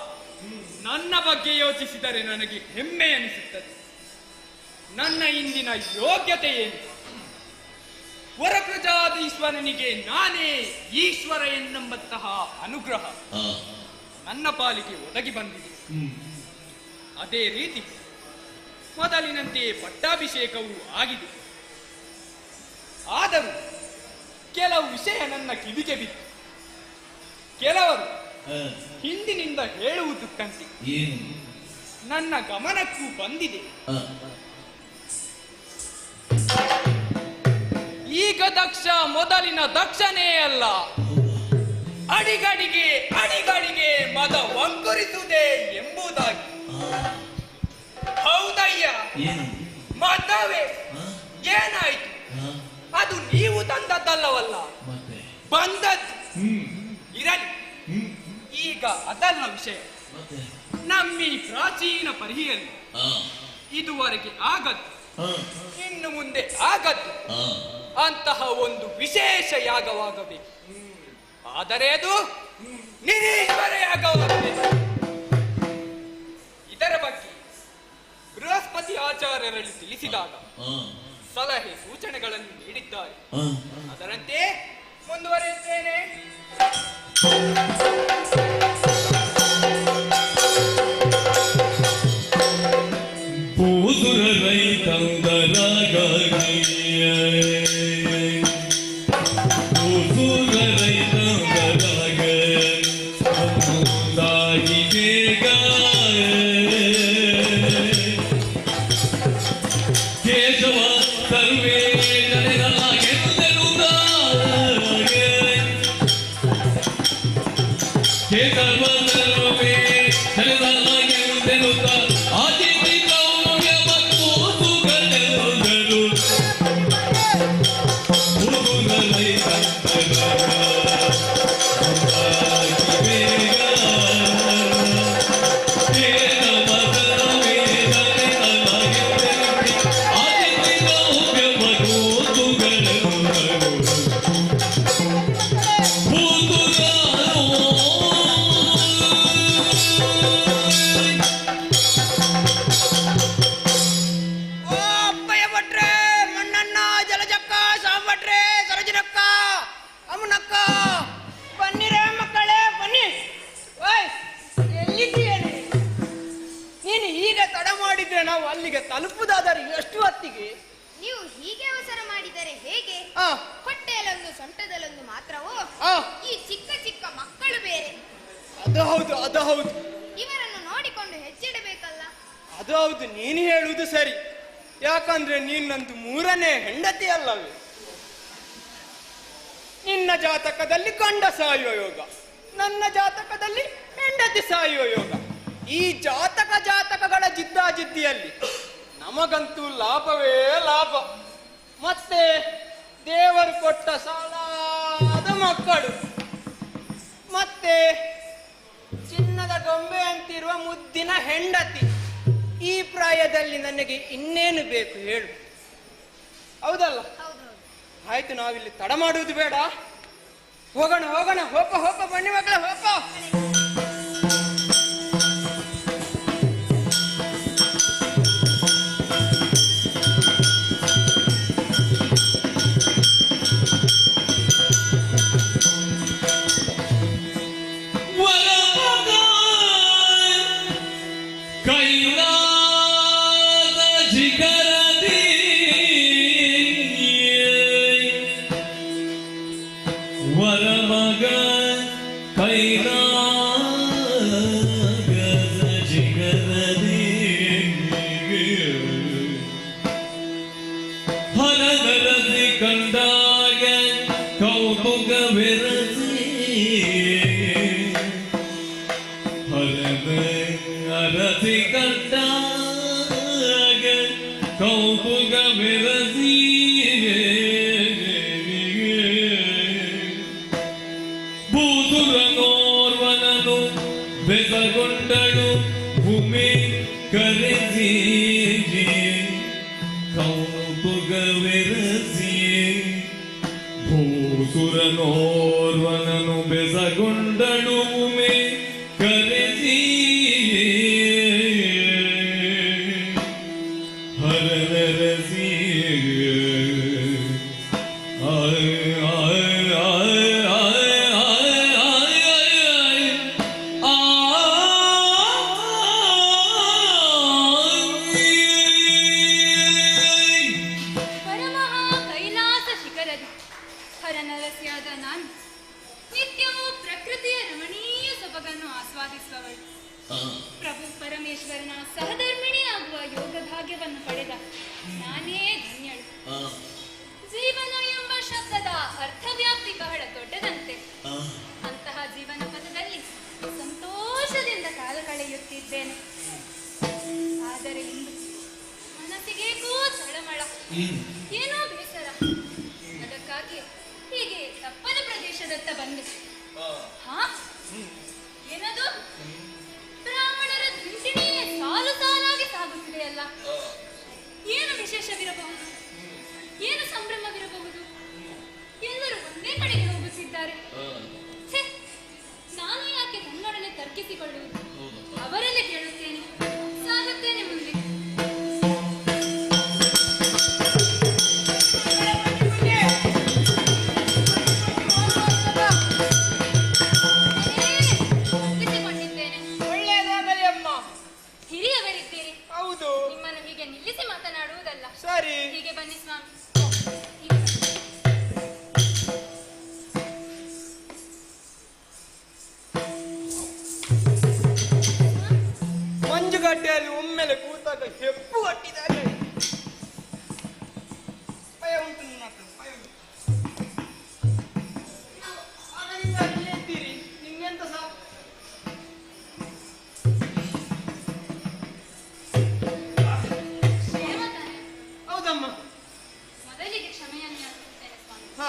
ನನ್ನ ಬಗ್ಗೆ ಯೋಚಿಸಿದರೆ ನನಗೆ ಹೆಮ್ಮೆ ಅನಿಸುತ್ತದೆ. ನನ್ನ ಇಂದಿನ ಯೋಗ್ಯತೆ ಏನು? ವರಪ್ರಜಾಧೀಶ್ವರನಿಗೆ ನಾನೇ ಈಶ್ವರ ಎನ್ನುವಂತಹ ಅನುಗ್ರಹ ನನ್ನ ಪಾಲಿಗೆ ಒದಗಿ ಬಂದಿದೆ. ಅದೇ ರೀತಿ ಮೊದಲಿನಂತೆ ಪಟ್ಟಾಭಿಷೇಕವೂ ಆಗಿದೆ. ಆದರೂ ಕೆಲವು ವಿಷಯ ನನ್ನ ಕಿವಿಗೆ ಬಿತ್ತು. ಕೆಲವರು ಹಿಂದಿನಿಂದ ಹೇಳುವುದು ಕಂತೆ ನನ್ನ ಗಮನಕ್ಕೂ ಬಂದಿದೆ. ಈಗ ದಕ್ಷ ಮೊದಲಿನ ದಕ್ಷನೇ ಅಲ್ಲ, ಅಡಿಗಡಿಗೆ ಮದ ವಂಕುರಿಸುವುದೇ ಎಂಬುದಾಗಿ. ಹೌದಯ್ಯ, ಏನು ಮದವೇ ಹ? ಏನಾಯ್ತು? ಹ? ಅದು ನೀವು ತಂದದ್ದಲ್ಲವಲ್ಲ, ಮತ್ತೆ ಬಂದದ್ದು. ಹ್ಮ್ ಇರಲಿ, ಹ್ಮ್ ಈಗ ಅದಲ್ಲ ವಿಷಯ. ಮತ್ತೆ ನಮ್ಮೀ ಪ್ರಾಚೀನ ಪರಿಹಿಯಲ್ಲಿ ಹ ಇದುವರೆಗೆ ಆಗದ್ದು, ಹ ಇನ್ನು ಮುಂದೆ ಆಗದ್ದು ಹ ಅಂತಹ ಒಂದು ವಿಶೇಷ ಯಾಗವಾಗಬೇಕು. ಆದರೆ ಅದು ನಿರೀಶ್ವರ ಯಾಗವಾಗಬೇಕು. ಇದರ ಬಗ್ಗೆ ಬೃಹಸ್ಪತಿ ಆಚಾರ್ಯರಲ್ಲಿ ತಿಳಿಸಿದಾಗ ಹ ಸಲಹೆ ಸೂಚನೆಗಳನ್ನು ನೀಡಿದ್ದಾರೆ. ಹ ಅದರಂತೆ ಮುಂದುವರಿಯುತ್ತೇನೆ. ಪೂಸುರ ರೈತಂದರಾಗ ಪೂಸುರ ರೈತಂದರಾಗ ಮುಂದಾಗಿ ಬೇಗ ಕೇಶವ ಸರ್ವೇ ಜನರಾಗೆಂದೆನುಗ ಕೇಶವ ಸರ್ವೇ ಜನರಾಗೆಂದೆನುಗ ಆದಿತಿ ಕೌಮ್ಯವ ಕೂಸುಗಳೆಂದರು ಪೂಸುರ ರೈತಂದರಾಗ ಮುಂದಾಗಿ ಬೇಗ ಓ ಅಪ್ಪಯ್ಯ ಭಟ್ರೆ, ಮಣ್ಣಣ್ಣ, ಜಲಜಕ್ಕ, ಸಾಂಬಟ್ರೆ, ಸರೋಜಿನಕ್ಕ, ಅಮ್ಮನಕ್ಕ, ಬನ್ನಿರೇ ಮಕ್ಕಳೇ, ಬನ್ನಿ. ಓಯ್, ಎಲ್ಲಿದ್ದೀಯೇನೆ? ನೀನು ಹೀಗೆ ತಡ ಮಾಡಿದ್ರೆ ನಾವು ಅಲ್ಲಿಗೆ ತಲುಪುದಾದರೆ ಎಷ್ಟು ಹೊತ್ತಿಗೆ? ನೀವು ಹೀಗೆ ಅವಸರ ಮಾಡಿದರೆ ಹೇಗೆ? ಆ, ಹೊಟ್ಟೆಯಲ್ಲೊಂದು ಸೊಂಟದಲ್ಲೊಂದು ಮಾತ್ರವೋ? ಆ, ಈ ಚಿಕ್ಕ ಚಿಕ್ಕ ಮಕ್ಕಳು ಬೇರೆ. ಅದು ಹೌದು, ಅದು ಹೌದು, ಇವರನ್ನು ನೋಡಿಕೊಂಡು ಹೆಜ್ಜೆಡಬೇಕಲ್ಲ. ಅದು ಹೌದು. ನೀನು ಹೇಳುವುದು ಸರಿ. ಯಾಕಂದ್ರೆ ನೀನು ನಂದು ಮೂರನೇ ಹೆಂಡತಿ ಅಲ್ಲವೇ? ನಿನ್ನ ಜಾತಕದಲ್ಲಿ ಗಂಡ ಸಾಯುವ ಯೋಗ, ನನ್ನ ಜಾತಕದಲ್ಲಿ ಹೆಂಡತಿ ಸಾಯುವ ಯೋಗ. ಈ ಜಾತಕಗಳ ಜಿದ್ದಾಜಿದ್ದಿಯಲ್ಲಿ ನಮಗಂತೂ ಲಾಭವೇ ಲಾಭ. ಮತ್ತೆ ದೇವರು ಕೊಟ್ಟ ಸಾಲಾದ ಮಕ್ಕಳು, ಮತ್ತೆ ಚಿನ್ನದ ಗೊಂಬೆ ಅಂತಿರುವ ಮುದ್ದಿನ ಹೆಂಡತಿ. ಈ ಪ್ರಾಯದಲ್ಲಿ ನನಗೆ ಇನ್ನೇನು ಬೇಕು ಹೇಳು? ಹೌದಲ್ಲ? ಹೌದೌದು. ಆಯ್ತು, ನಾವಿಲ್ಲಿ ತಡ ಮಾಡುವುದು ಬೇಡ. ಹೋಗೋಣ ಹೋಗೋಣ, ಹೋಪ ಹೋಪ, ಬನ್ನಿ ಮಕ್ಕಳ ಹೋಪ. ವರಮಗ ಕೈಲಾದ ಜಿಗರದಿ ವರಮಗ ಕೈಲಾದ ಜಿಗರದಿ ಹರನರಸಿ ಕಂಡಾಗ ಕೌತುಕವೆರಸಿ ಅರಸಿ ಕಂಡಾಗ ಕೌತುಕವೆರಸಿ ಭೂಸುರನೋರ್ವನನು ಬೆಸಗೊಂಡಳು ಭೂಮಿ ಕರೆಸಿ ಕೌತುಕವೆರಸಿ ಭೂಸುರನೋರ್ವನನು ಬೆಸಗೊಂಡಳು ಭೂಮಿ ಕರೆಸಿ ಹರನರಸಿ ಪರಮಹಾ ಕೈಲಾಸ ಶಿಖರದಿ ಹರನರಸಿಯಾದ ನಾನು ನಿತ್ಯವೂ ಪ್ರಕೃತಿಯ ರಮಣೀಯ ಏನೋ ಬೇಸರ. ಅದಕ್ಕಾಗಿ ಹೀಗೆ ತಪ್ಪಲ ಪ್ರದೇಶದತ್ತ ಬಂದೆ. ಹಾ, ಏನದು? ಬ್ರಾಹ್ಮಣರ ದಿಂಡಿಣಿಯೇ ಸಾಲು ಸಾಲಾಗಿ ಸಾಗುತ್ತಿದೆಯಲ್ಲ. ಏನು ವಿಶೇಷವಿರಬಹುದು? ಏನು ಸಂಭ್ರಮವಿರಬಹುದು? ಎಲ್ಲರೂ ಒಂದೇ ಕಡೆಗೆ ಹೋಗುತ್ತಿದ್ದಾರೆ. ಛೆ, ನಾನು ಯಾಕೆ ನನ್ನೊಡನೆ ತರ್ಕಿಸಿಕೊಳ್ಳುವುದು? ಅವರಲ್ಲೇ ಕೇಳುತ್ತೇನೆ, ಸಾಗುತ್ತೇನೆ ಮುಂದೆ. ಒಳ್ಳೆಯದಾಗಲಿ ಅಮ್ಮ. ಹಿರಿಯವರಿದ್ದೀರಿ, ಹೌದು, ನಿಮ್ಮನ್ನು ಹೀಗೆ ನಿಲ್ಲಿಸಿ ಮಾತನಾಡುವುದಲ್ಲ. ಸರಿ. ಹೀಗೆ ಬನ್ನಿ ಸ್ವಾಮಿ. ಮಂಜುಗಡ್ಡೆಯಲ್ಲಿ ಒಮ್ಮೆಲೆ ಕೂತಾಗ ಹೆಪ್ಪು ಕಟ್ಟಿದ್ದಾರೆ. ಭಯ ಉಂಟು ನನ್ನ ಹತ್ರ, ಭಯ ಉಂಟು. ಆಗಲಿಂದ ಅಲ್ಲೇ ಇದ್ದೀರಿ, ನಿಮ್ಗೆಂತ ಸಹ ಕ್ಷೇಮ ತಾನೆ? ಹೌದಮ್ಮ. ಮೊದಲಿಗೆ ಕ್ಷಮೆಯನ್ನು ಯಾಚಿಸುತ್ತೇನೆ ಸ್ವಾಮಿ. ಹಾ,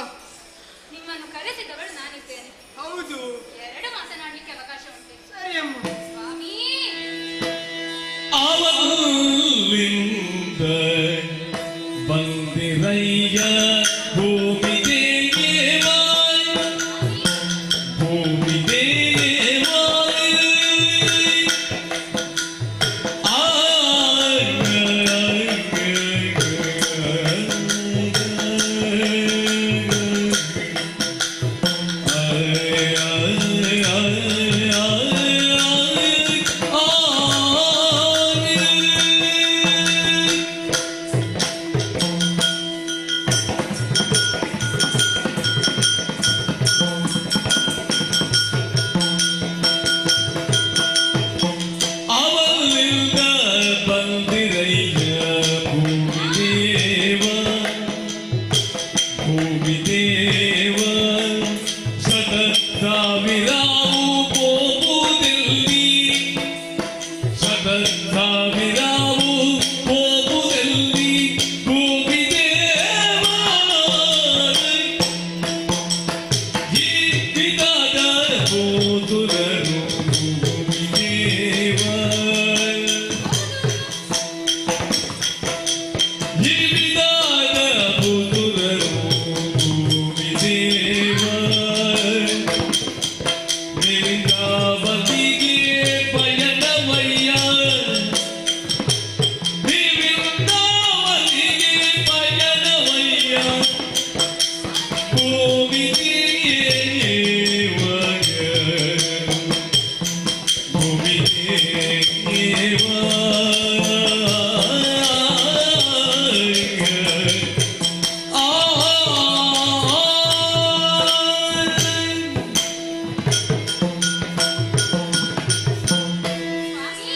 ನಿಮ್ಮನ್ನು ಕರೆಸಿದವಳು ನಾನಿದ್ದೇನೆ. ಹೌದು, ಎರಡು ಮಾತನಾಡಲಿಕ್ಕೆ ಅವಕಾಶ ಉಂಟು. ಸರಿ ಅಮ್ಮ. ಸ್ವಾಮಿ, ಅವಲಿಂದ ಬಂದಿರಯ್ಯ ಭೂಮಿ ದೇವ, ಭೂಮಿ ದೇವ. ಅವಲಿಂದ ಬಂದಿರಯ್ಯ ಭೂಮಿ ದೇವ, ಭೂಮಿ ದೇವ. ಸತತವಿರಾವು ಹೋಗುವುದೆಲ್ಲಿ, ಸತತವಿರಾವು ಹೋಗುವುದೆಲ್ಲಿ ಭೂಮಿ ದೇವ. ಹಿಡಿದಾದ ಹೋದುರನು ಭೂಮಿ ದೇವ, ಹಿಡಿದಾದ ಹೋದುರನು ಭೂಮಿ ದೇವ. ವೇದಾವತಿಗೆ ಪಯಣವಯ್ಯ, ವೇದಾವತಿಗೆ ಪಯಣವಯ್ಯ ಭೂಮಿ ದೇವ, ಭೂಮಿ ದೇವ. ಸ್ವಾಮಿ,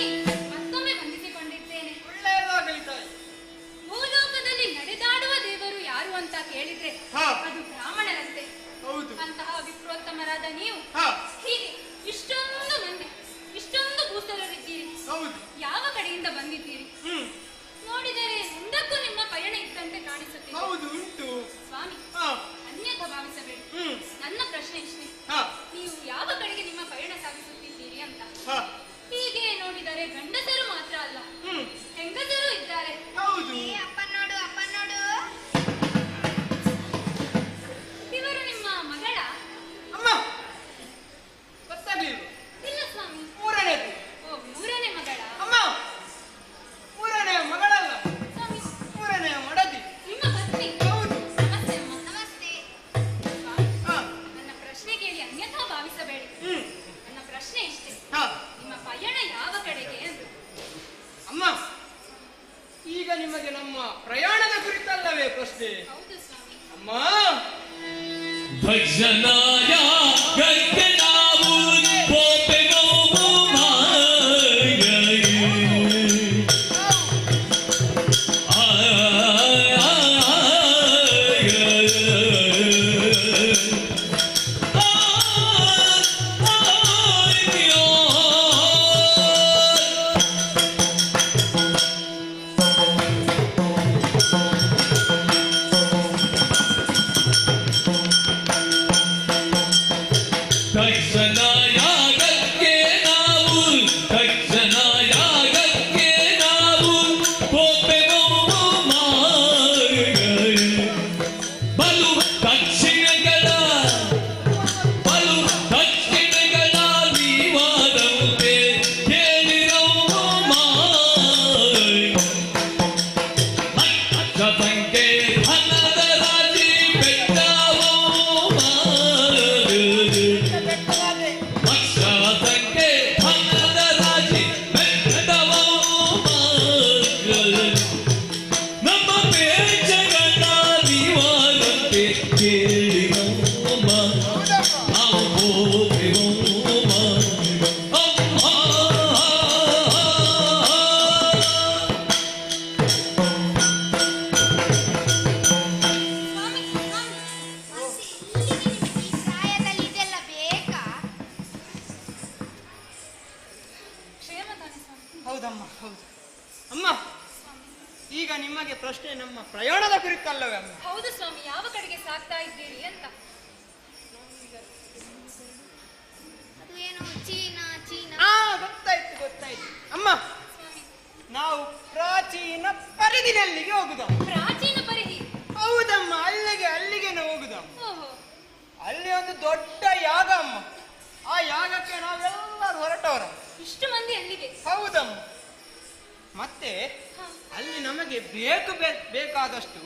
ಮತ್ತೊಮ್ಮೆ ಬಂಧಿಸಿಕೊಂಡಿದ್ದೇನೆ. ಒಳ್ಳೆಯದಾಗಲಿ ತಾಯಿ. ಭೂಲೋಕದಲ್ಲಿ ನಡೆದಾಡುವ ದೇವರು ಯಾರು ಅಂತ ಕೇಳಿದ್ರೆ ಹಾ. ಅದು ಬ್ರಾಹ್ಮಣರಂತೆ. ಹೌದು. ಅಂತಹ ವಿಪ್ರೋತ್ತಮರಾದ ನೀವು ಹಾ, ಹೀಗೆ ಇಷ್ಟೊಂದು ಮಂದಿ, ಇಷ್ಟೊಂದು ಭೂಸ್ಥರರಿದ್ದೀರಿ. ಹೌದು. ಯಾವ ಕಡೆಯಿಂದ ಬಂದಿದ್ದೀರಿ? ಹ್ಮ್, ನೋಡಿದರೆ ಮುಂದಕ್ಕೂ ನಿಮ್ಮ ಪಯಣ ಇದ್ದಂತೆ ಕಾಣಿಸುತ್ತಿದೆ. ಹೌದು, ಉಂಟು. ಸ್ವಾಮಿ, ಹಾ, ಅನ್ಯಥ ಭಾವಿಸಬೇಡಿ. ಹ್ಮ್, ನನ್ನ ಪ್ರಶ್ನೆ ಇಷ್ಟೇ, ಹಾ, ನೀವು ಯಾವ ಕಡೆಗೆ ನಿಮ್ಮ ಪಯಣ ಸಾಗಿಸುತ್ತಿದ್ದೀರಿ ಅಂತ. ಹಾ, ಹೀಗೆ ನೋಡಿದರೆ ಗಂಡಸರು ಮಾತ್ರ ಅಲ್ಲ, ಹ್ಮ್, ಹೆಂಗಸರು ಇದ್ದಾರೆ. ಹೌದು. ಅಪ್ಪ ನೋಡು. ಇವರು ನಿಮ್ಮ ಮಗಳ? ಅಮ್ಮ, ಗೊತ್ತಾಗ್ಲಿಲ್ಲ. ಇಲ್ಲ ಸ್ವಾಮಿ. ಮೂರನೇದು. ಓ, ಮೂರನೇ ಮಗಳ? ಅಮ್ಮ, ಮೂರನೆಯ ಮಗಳಲ್ಲ, ಸ್ವಾಮಿ, ಮೂರನೆಯ ಮಡದಿ. ನಿಮ್ಮ ಪತ್ನಿ? ಹೌದು. ನಮಸ್ತೆ ಅಮ್ಮ. ನಮಸ್ತೆ. ಸ್ವಾಮಿ, ಹಾ, ನನ್ನ ಪ್ರಶ್ನೆ ಕೇಳಿ ಅನ್ಯಥಾ ಭಾವಿಸಬೇಡಿ. ಹ್ಮ್, ನನ್ನ ಪ್ರಶ್ನೆ ಇಷ್ಟೇ, ಹಾ. ನಿಮ್ಮ ಪಯಣ ಯಾವ ಕಡೆಗೆ ಅಂತ. ಅಮ್ಮ, ಈಗ ನಿಮಗೆ ನಮ್ಮ ಪ್ರಯಾಣದ ಕುರಿತಲ್ಲವೇ ಪ್ರಶ್ನೆ? ಹೌದು ಸ್ವಾಮಿ. ಅಮ್ಮ, ಭಜನಾಯ ಗದ್ದೆ ನಾವು ಪೋಪೆನೋ ಮಾಯ. ಅಮ್ಮ, ಈಗ ನಿಮಗೆ ಪ್ರಶ್ನೆ ನಮ್ಮ ಪ್ರಯಾಣದ ಕುರಿತಲ್ಲವೇ ಅಮ್ಮ? ಹೌದು ಸ್ವಾಮಿ, ಯಾವ ಕಡೆಗೆ ಸಾಗ್ತಾ ಇದ್ದೀರಿ ಅಂತ. ಅದು ಏನು ಚೀನಾ ಚೀನಾ ಗೊತ್ತಾಯ್ತು ಅಮ್ಮ. ನಾವು ಪ್ರಾಚೀನ ಪರಿಧಿನಲ್ಲಿಗೆ ಹೋಗುದಮ್ಮ. ಪ್ರಾಚೀನ ಪರಿಧಿ? ಹೌದಮ್ಮ, ಅಲ್ಲಿಗೆ ಹೋಗುದಮ್ಮ. ಓಹೋ, ಅಲ್ಲಿ ಒಂದು ದೊಡ್ಡ ಯಾಗ ಅಮ್ಮ. ಆ ಯಾಗಕ್ಕೆ ನಾವೆಲ್ಲರೂ ಹೊರಟವರ. ಇಷ್ಟು ಮಂದಿ ಅಲ್ಲಿಗೆ? ಹೌದಮ್ಮ. ಮತ್ತೆ ಅಲ್ಲಿ ನಮಗೆ ಬೇಕಾದಷ್ಟು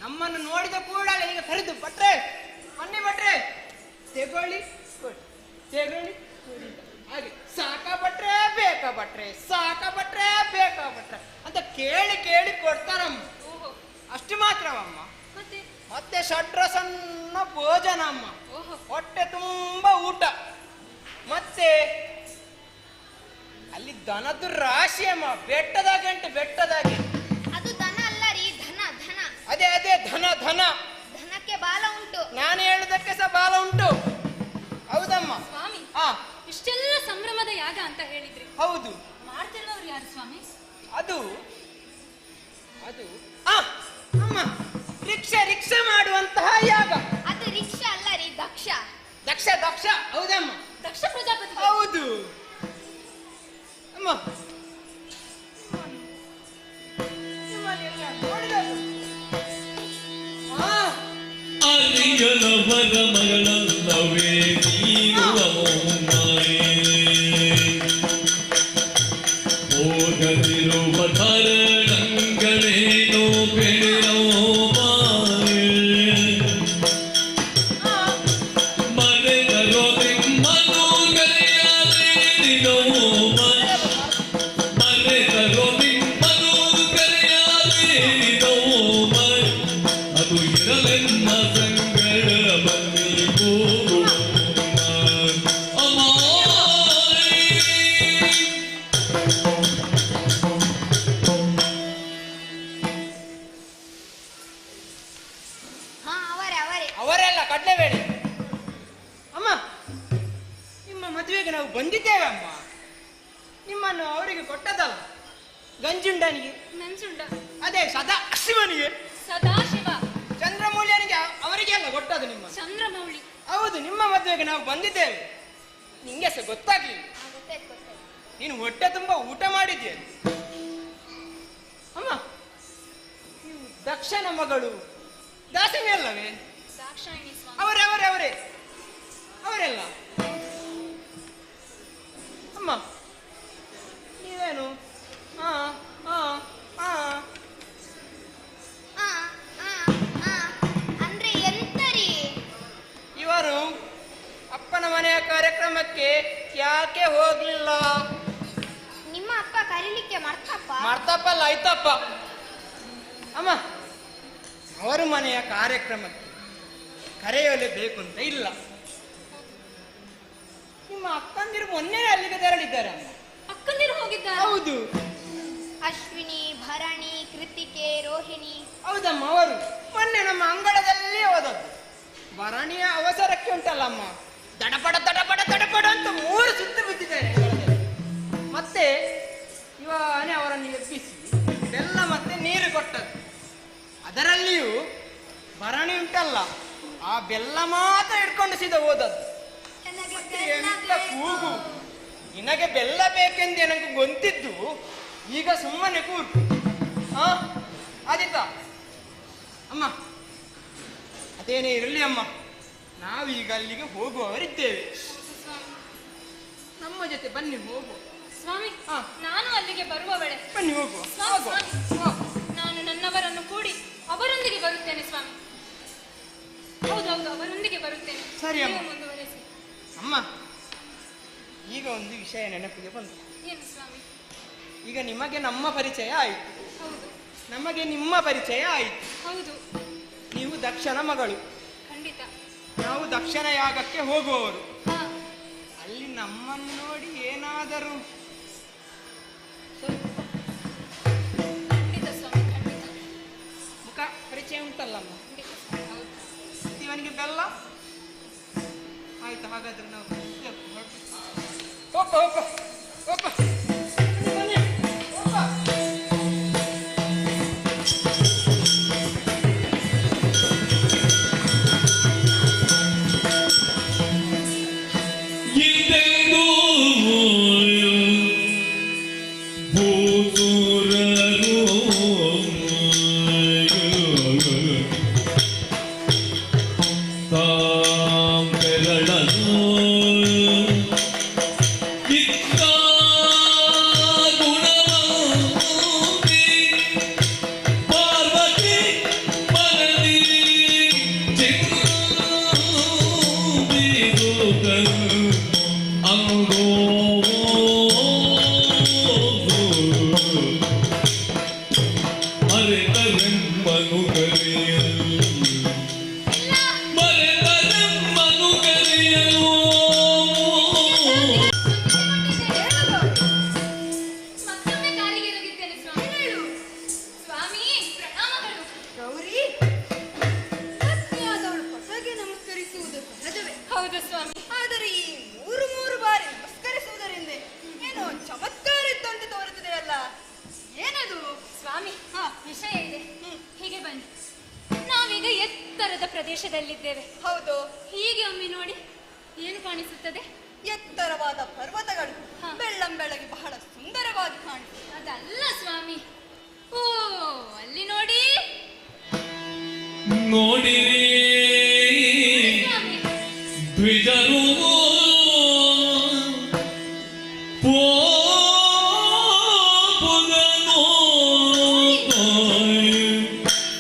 ನಮ್ಮನ್ನು ನೋಡಿದ ಕೂಡಲೇ ಈಗ ಕರೆದು ಭಟ್ರೆ, ಬನ್ನಿ ಭಟ್ರೆ, ತೆಗೊಳ್ಳಿ ಕೊಡಿ, ತೆಗೊಳ್ಳಿ ಕೊಡಿ, ಹಾಗೆ ಸಾಕಾ ಭಟ್ರೆ, ಬೇಕಾ ಭಟ್ರೆ, ಸಾಕಾ ಭಟ್ರೆ, ಬೇಕಾ ಭಟ್ರೆ ಅಂತ ಕೇಳಿ ಕೊಡ್ತಾರಮ್ಮ. ಓಹೋ, ಅಷ್ಟು ಮಾತ್ರವಮ್ಮ. ಮತ್ತೆ ಷಡ್ರಸನ್ನ ಭೋಜನ ಅಮ್ಮ. ಓಹೋ, ಹೊಟ್ಟೆ ತುಂಬಾ ಊಟ. ಮತ್ತೆ ಅಲ್ಲಿ ದನದ ರಾಶಿ ಅಮ್ಮ, ಬೆಟ್ಟದಾಗೆ ಉಂಟು, ಬೆಟ್ಟದಾಗೆ. ಅದು ದನ ಅಲ್ಲ ರೀ, ಧನ ಧನ. ಅದೇ ಧನ. ಧನಕ್ಕೆ ಬಾಲ ಉಂಟು. ನಾನು ಹೇಳುದಕ್ಕೆ ಸಹ ಬಾಲ ಉಂಟು. ಹೌದಮ್ಮ. ಸ್ವಾಮಿ, ಆ ಇಷ್ಟೆಲ್ಲ ಸಂಭ್ರಮದ ಯಾಗ ಅಂತ ಹೇಳಿದ್ರಿ. ಹೌದು. ಮಾಡ್ತಿರೋರು ಯಾರು ಸ್ವಾಮಿ? ಅದು ಅಮ್ಮ, ರಿಕ್ಷಾ ಮಾಡುವಂತಹ ಯಾಗ. ಅದು ರಿಕ್ಷಾ ಅಲ್ಲ ರೀ, ದಕ್ಷ. ದಕ್ಷ ಹೌದಮ್ಮ. ದಕ್ಷ ಪ್ರಜಾಪತಿ. ಹೌದು ಅಮ್ಮ. ಅರಿಯಲವರ ಮಗಳಲ್ಲವೇ ನೀನು ಹೋಗದಿರುವ ಕಾರಣಗಳೇನೋ ಬೆಳೆಯೋ ಮರೆತರೋ ನಿಮ್ಮನು ಗರೆಯಾಲೇನಿನೋ ಮರೆತರೋ ನಿಮ್ಮನು ಗರೆಯಾಲೇನಿನೋ ಅದು ಇರಲೆನ್ನ ಸಂಗಡ ಬನ್ನಿ ಹೋಗುವ ಅವರೆಲ್ಲ ಕಡಲೆಬೇಳೆ. ಅಮ್ಮ, ನಿಮ್ಮ ಮದುವೆಗೆ ನಾವು ಬಂದಿದ್ದೇವೆ ಅಮ್ಮ. ನಿಮ್ಮನ್ನು ಅವರಿಗೆ ಕೊಟ್ಟದಲ್ಲ, ಗಂಜುಂಡನಿಗೆ, ಮೆಣಸುಂಡ, ಅದೇ ಸದಾಶಿವನಿಗೆ, ಸದಾಶಿವ, ಚಂದ್ರಮೌಲ್ಯನಿಗೆ, ಅವರಿಗೆ ಅಲ್ಲ ಕೊಟ್ಟದು ನಿಮ್ಮ. ಚಂದ್ರಮೌಳಿ. ಹೌದು, ನಿಮ್ಮ ಮದುವೆಗೆ ನಾವು ಬಂದಿದ್ದೇವೆ. ನಿಂಗೆ ಸಹ ಗೊತ್ತಾಗ್ಲಿಲ್ಲ. ಗೊತ್ತಾಯ್ತು. ನೀನು ಹೊಟ್ಟೆ ತುಂಬಾ ಊಟ ಮಾಡಿದ್ಯೆ ಅಮ್ಮ. ನೀವು ದಕ್ಷನ ಮಗಳು ದಾಸಿನಿ ಅಲ್ಲವೇ? ದಾಕ್ಷಾಯಿಣಿ ಸ್ವಾಮಿ. ಅವರೆಲ್ಲ ಅಮ್ಮ. ನೀವೇನು ಅಂದ್ರೆ ಎಂತ ರೀ? ಇವರು ಅಪ್ಪನ ಮನೆಯ ಕಾರ್ಯಕ್ರಮಕ್ಕೆ ಯಾಕೆ ಹೋಗ್ಲಿಲ್ಲ? ನಿಮ್ಮ ಅಪ್ಪ ಕರೀಲಿಕ್ಕೆ ಮರ್ತಪ್ಪ ಅಲ್ಲ, ಆಯ್ತಪ್ಪ ಅಮ್ಮ. ಅವರ ಮನೆಯ ಕಾರ್ಯಕ್ರಮಕ್ಕೆ ಕರೆಯಲೇಬೇಕು ಅಂತ ಇಲ್ಲ. ನಿಮ್ಮ ಅಕ್ಕಂದಿರು ಮೊನ್ನೆ ಅಲ್ಲಿಗೆ ತೆರಳಿದ್ದಾರೆ ಅಮ್ಮ. ಅಕ್ಕಂದಿರು ಹೋಗಿದ್ದಾರೆ? ಹೌದು. ಅಶ್ವಿನಿ, ಭರಣಿ, ಕೃತಿಕೆ, ರೋಹಿಣಿ. ಹೌದಮ್ಮ, ಅವರು ಮೊನ್ನೆ ನಮ್ಮ ಅಂಗಳದಲ್ಲಿ ಹೋದದ್ದು. ಭರಣಿಯ ಅವಸರಕ್ಕೆ ಉಂಟಲ್ಲಮ್ಮ, ದಡಪಡ ಅಂತ 3 ಸುತ್ತು ಬಿದ್ದಿದ್ದಾರೆ. ಮತ್ತೆ ಇವನೇ ಅವರನ್ನು ಎಬ್ಬಿಸಿ ಬೆಲ್ಲ ಮತ್ತೆ ನೀರು ಕೊಟ್ಟದ್ದು. ಅದರಲ್ಲಿಯೂ ಭರಣಿ ಉಂಟಲ್ಲ, ಆ ಬೆಲ್ಲ ಮಾತ್ರ ಹಿಡ್ಕೊಂಡು ಸೀದಾ ಹೋದದ್ದು. ಎಂತ ಕೂಗು! ನಿನಗೆ ಬೆಲ್ಲ ಬೇಕೆಂದು ನನಗೆ ಗೊತ್ತಿದ್ದು, ಈಗ ಸುಮ್ಮನೆ ಕೂಗು. ಆದಿತಾ ಅಮ್ಮ, ಅದೇನೇ ಇರಲಿ ಅಮ್ಮ, ನಾವೀಗ ಅಲ್ಲಿಗೆ ಹೋಗುವವರಿದ್ದೇವೆ. ನಮ್ಮ ಜೊತೆ ಬನ್ನಿ, ಹೋಗುವ. ಸ್ವಾಮಿ, ನಾನು ಅಲ್ಲಿಗೆ ಬರುವವಳೆ. ಬನ್ನಿ, ಹೋಗುವ. ನಾನು ನನ್ನವರನ್ನು ಕೂಡಿ ಅವರೊಂದಿಗೆ ಬರುತ್ತೇನೆ ಸ್ವಾಮಿ. ಹೌದೌದು, ಅವರೊಂದಿಗೆ ಬರುತ್ತೇನೆ. ಸರಿ ಅಮ್ಮ. ನೀವು ಮುಂದುವರೆಸಿ. ಅಮ್ಮ, ಈಗ ಒಂದು ವಿಷಯ ನೆನಪಿಗೆ ಬಂತು. ಏನು ಸ್ವಾಮಿ? ಈಗ ನಿಮಗೆ ನಮ್ಮ ಪರಿಚಯ ಆಯಿತು, ಹೌದು. ನಮಗೆ ನಿಮ್ಮ ಪರಿಚಯ ಆಯಿತು. ಹೌದು. ನೀವು ದಕ್ಷನ ಮಗಳು, ಖಂಡಿತ. ನಾವು ದಕ್ಷನ ಯಾಗಕ್ಕೆ ಹೋಗುವವರು. ಹಾ. ಅಲ್ಲಿ ನಮ್ಮನ್ನು ನೋಡಿ ಏನಾದರೂ ಖಂಡಿತ ಸ್ವಾಮಿ, ಖಂಡಿತ. ಮುಖ ಪರಿಚಯ ಉಂಟಲ್ಲಮ್ಮ. ಖಂಡಿತ ಸ್ವಾಮಿ, ಹೌದು. ಇವನಿಗೆ ಬೆಲ್ಲ ಆಯ್ತು. ಹಾಗಾದ್ರೆ ನಾವು ಹೋಗ ಸ್ವಾಮಿ ವಿಷಯ ಇದೆ. ಹೀಗೆ ಬನ್ನಿ. ನಾವೀಗ ಎತ್ತರದ ಪ್ರದೇಶದಲ್ಲಿದ್ದೇವೆ. ಹೌದು, ಹೀಗೆ ಒಮ್ಮೆ ನೋಡಿ, ಏನು ಕಾಣಿಸುತ್ತದೆ? ಎತ್ತರವಾದ ಪರ್ವತಗಳು ಹಾ. ಬೆಳ್ಳಂಬೆಳಗಿ ಬಹಳ ಸುಂದರವಾಗಿ ಕಾಣಿಸುತ್ತೆ. ಅದಲ್ಲ ಸ್ವಾಮಿ. ಓ, ಅಲ್ಲಿ ನೋಡಿ ನೋಡಿರಿ ಸ್ವಾಮಿ. ದ್ವಿಜರು ಪೋಪುದನು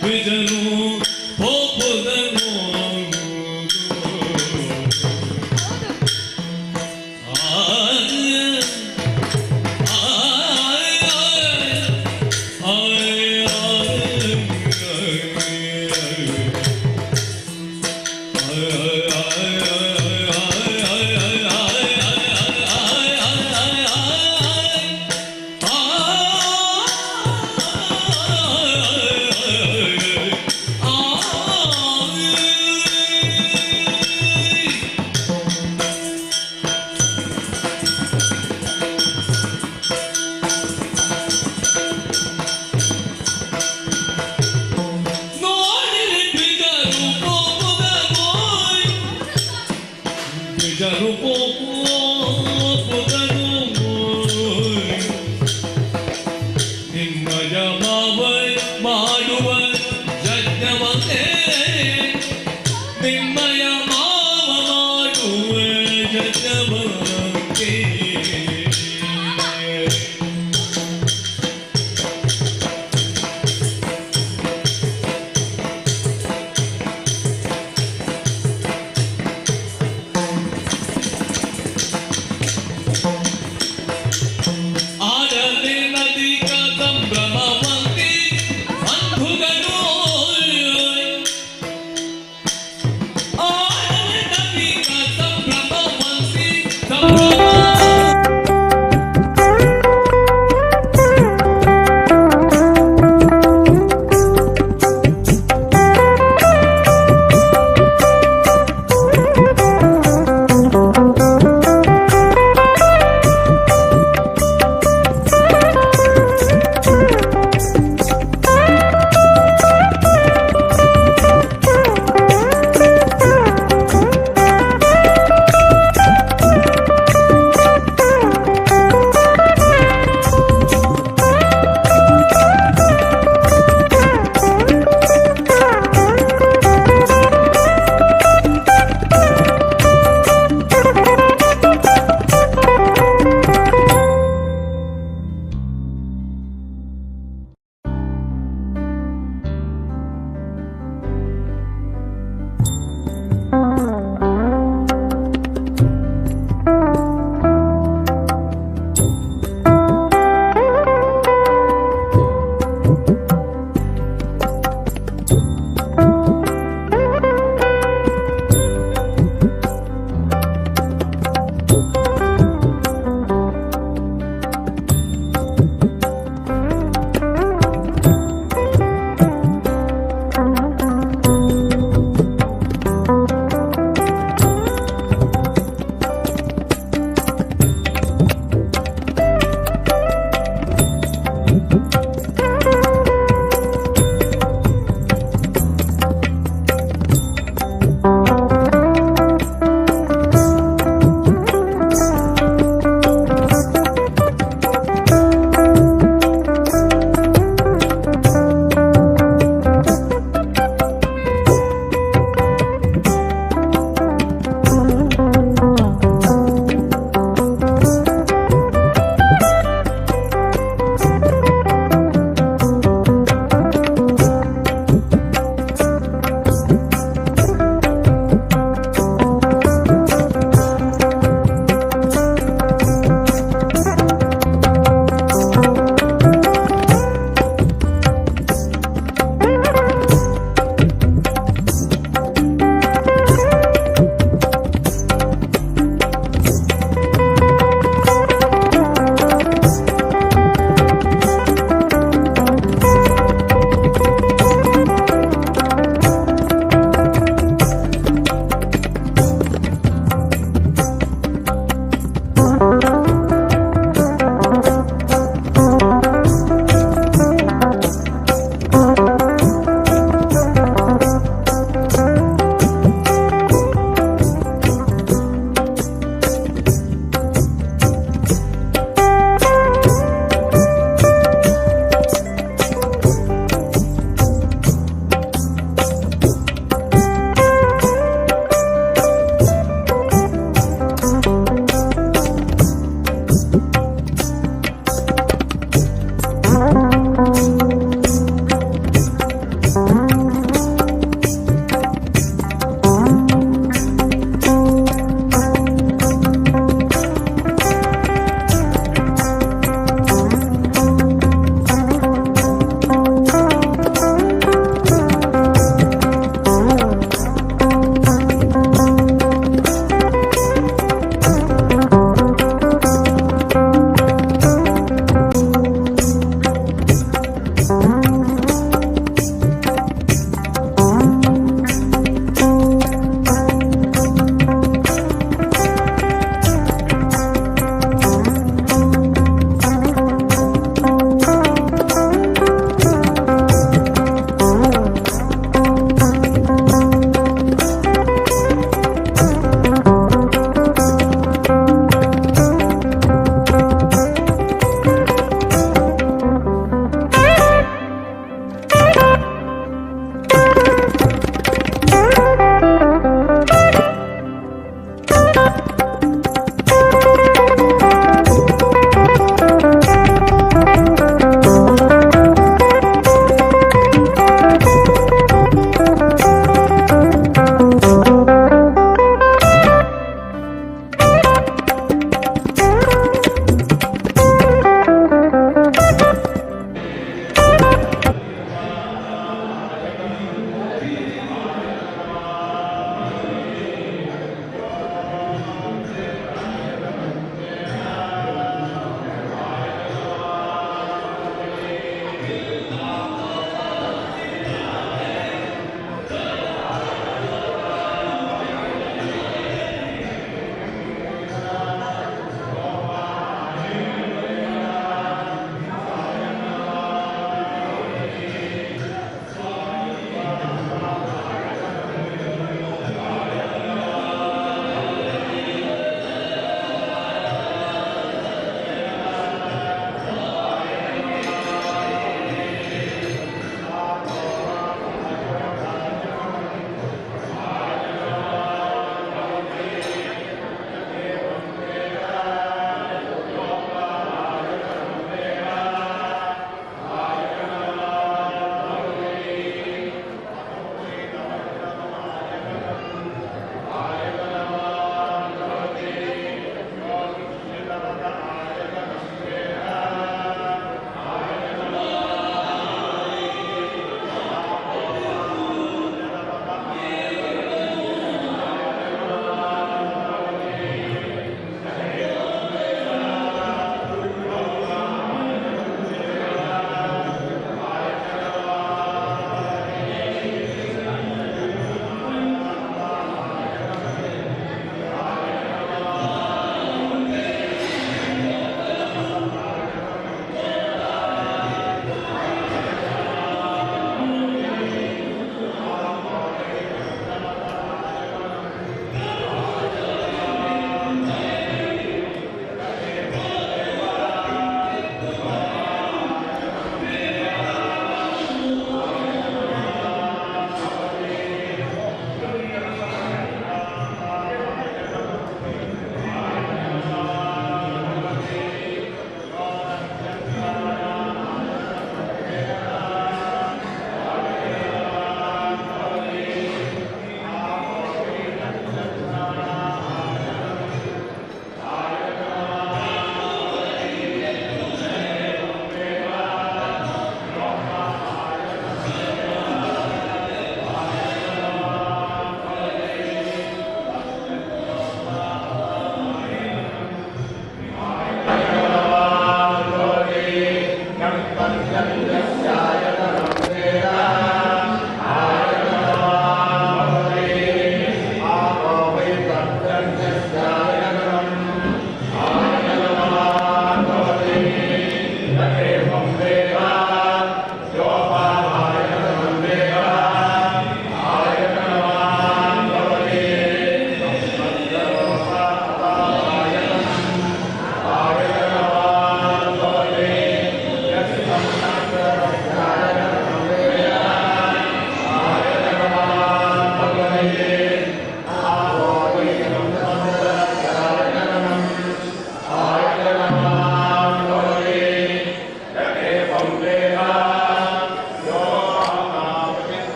ದ್ವಿಜರು ಪೋಪುದನು ಹೌದು.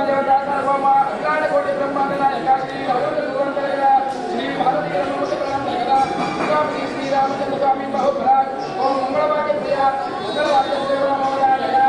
ದೇವತಾ ಸರ್ವಮ ಅಖಿಲಾಂಡ ಕೋಟಿ ಬ್ರಹ್ಮಾಂಡ ನಾಯಕ ಶ್ರೀ ರಘುವರ ಸುರಂತರಗಳ ಶ್ರೀ ಭಾರತೀಯ ಶ್ರೀ ಶ್ರೀರಾಮಚಂದ್ರ ಸ್ವಾಮಿ ಬಹುಪರ ಓಂ ಮಂಗಳವಾದ್ಯ ಪ್ರಿಯ ಮಂಗಳವಾದ್ಯ ದೇವರ ಮೌಲಾಲಯ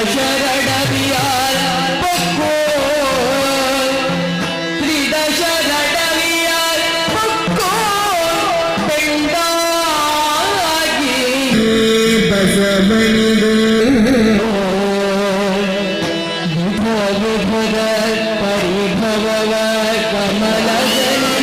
ತ್ರಿದಶರಡವಿಯಾರ ಪಕ್ಕೋ ತ್ರಿದಶರಡವಿಯಾರ ಪಕ್ಕೋ ಬೆಂಡಾಗಿ ಬಸವನಿಗೂ ವಿಭವ ಪರಿಭವ ಕಮಲದಲ್ಲಿ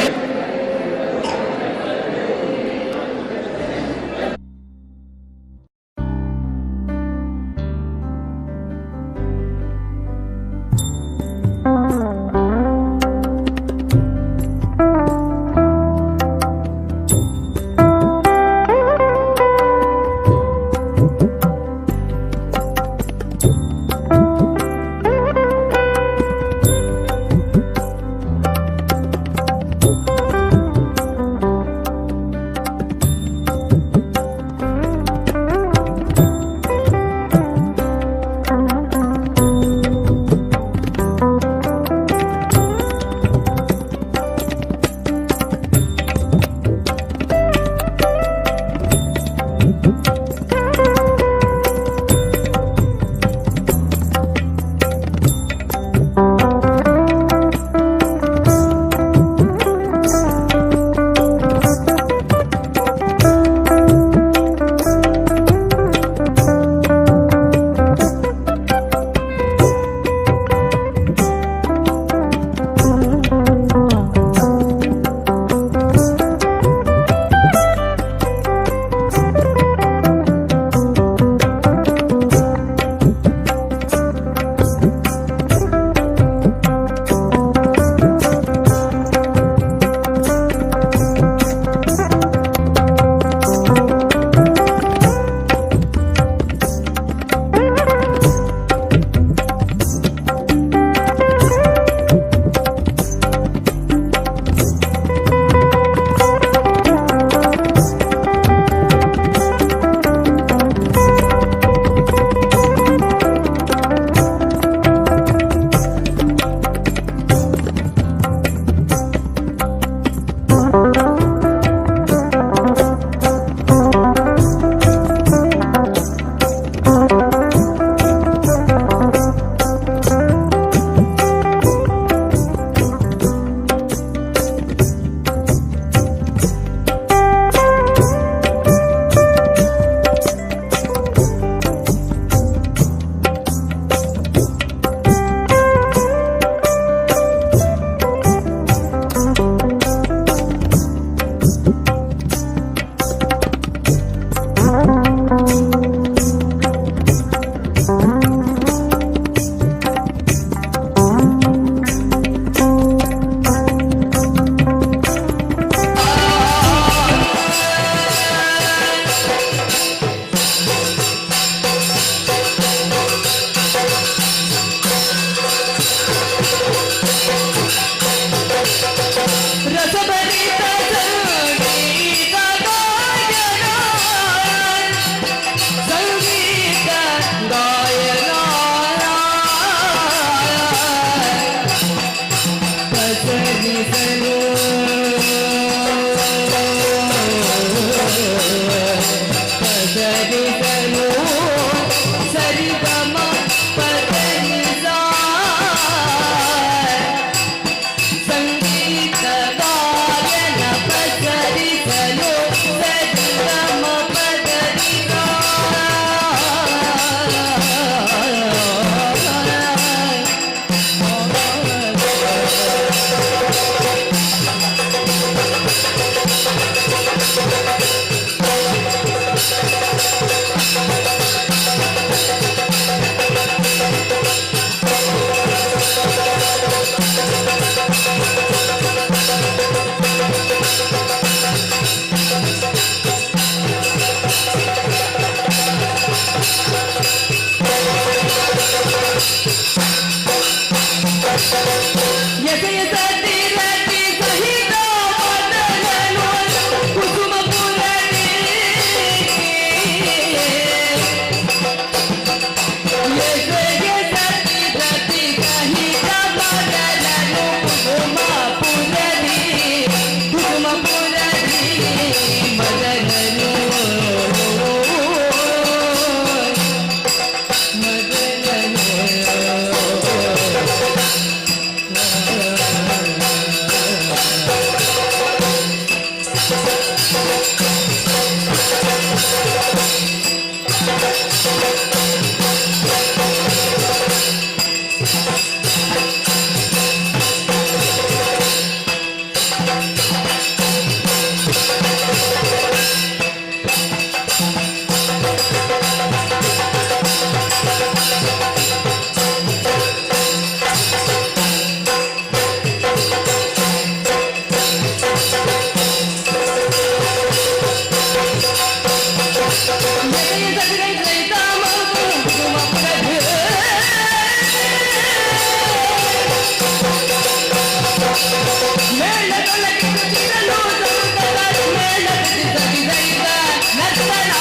ನರ್ತನ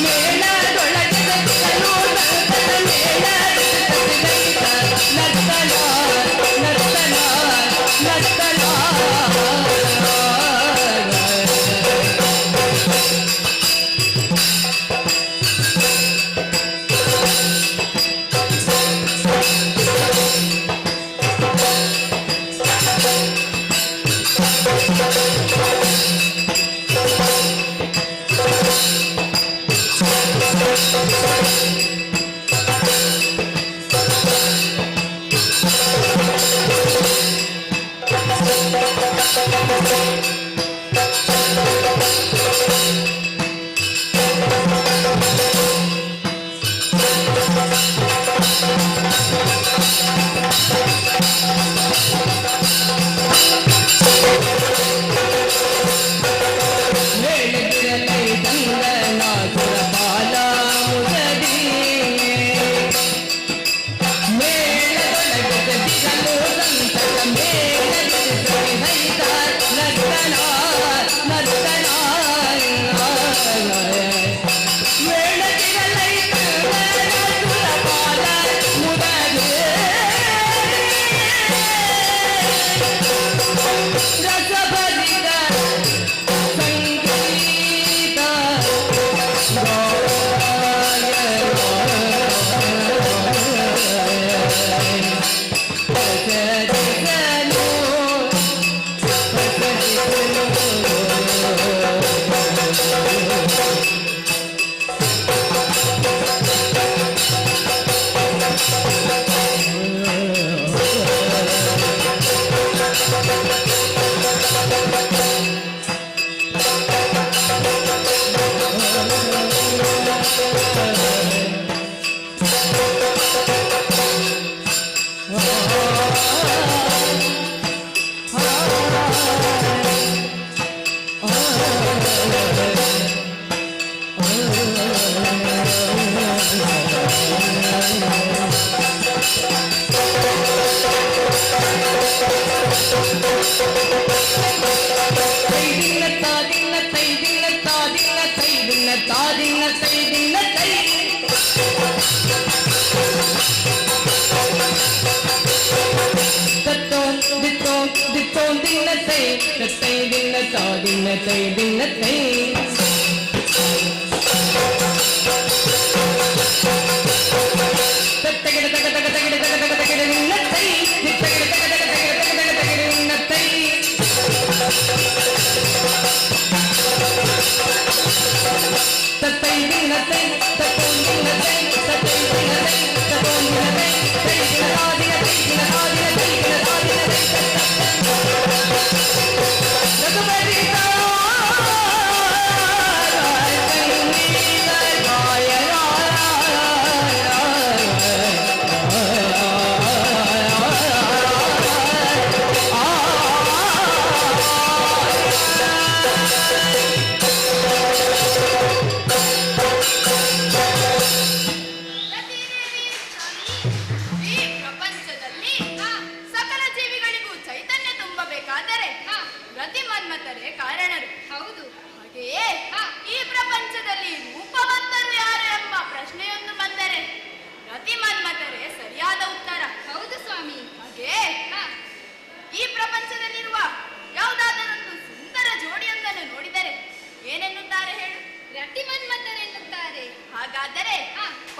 ಮೇಳದೊಳಗೆ ಸಲ್ಲೋ ನರ್ತನ ಮೇಳ ನರ್ತನ ನರ್ತನ ನರ್ತನ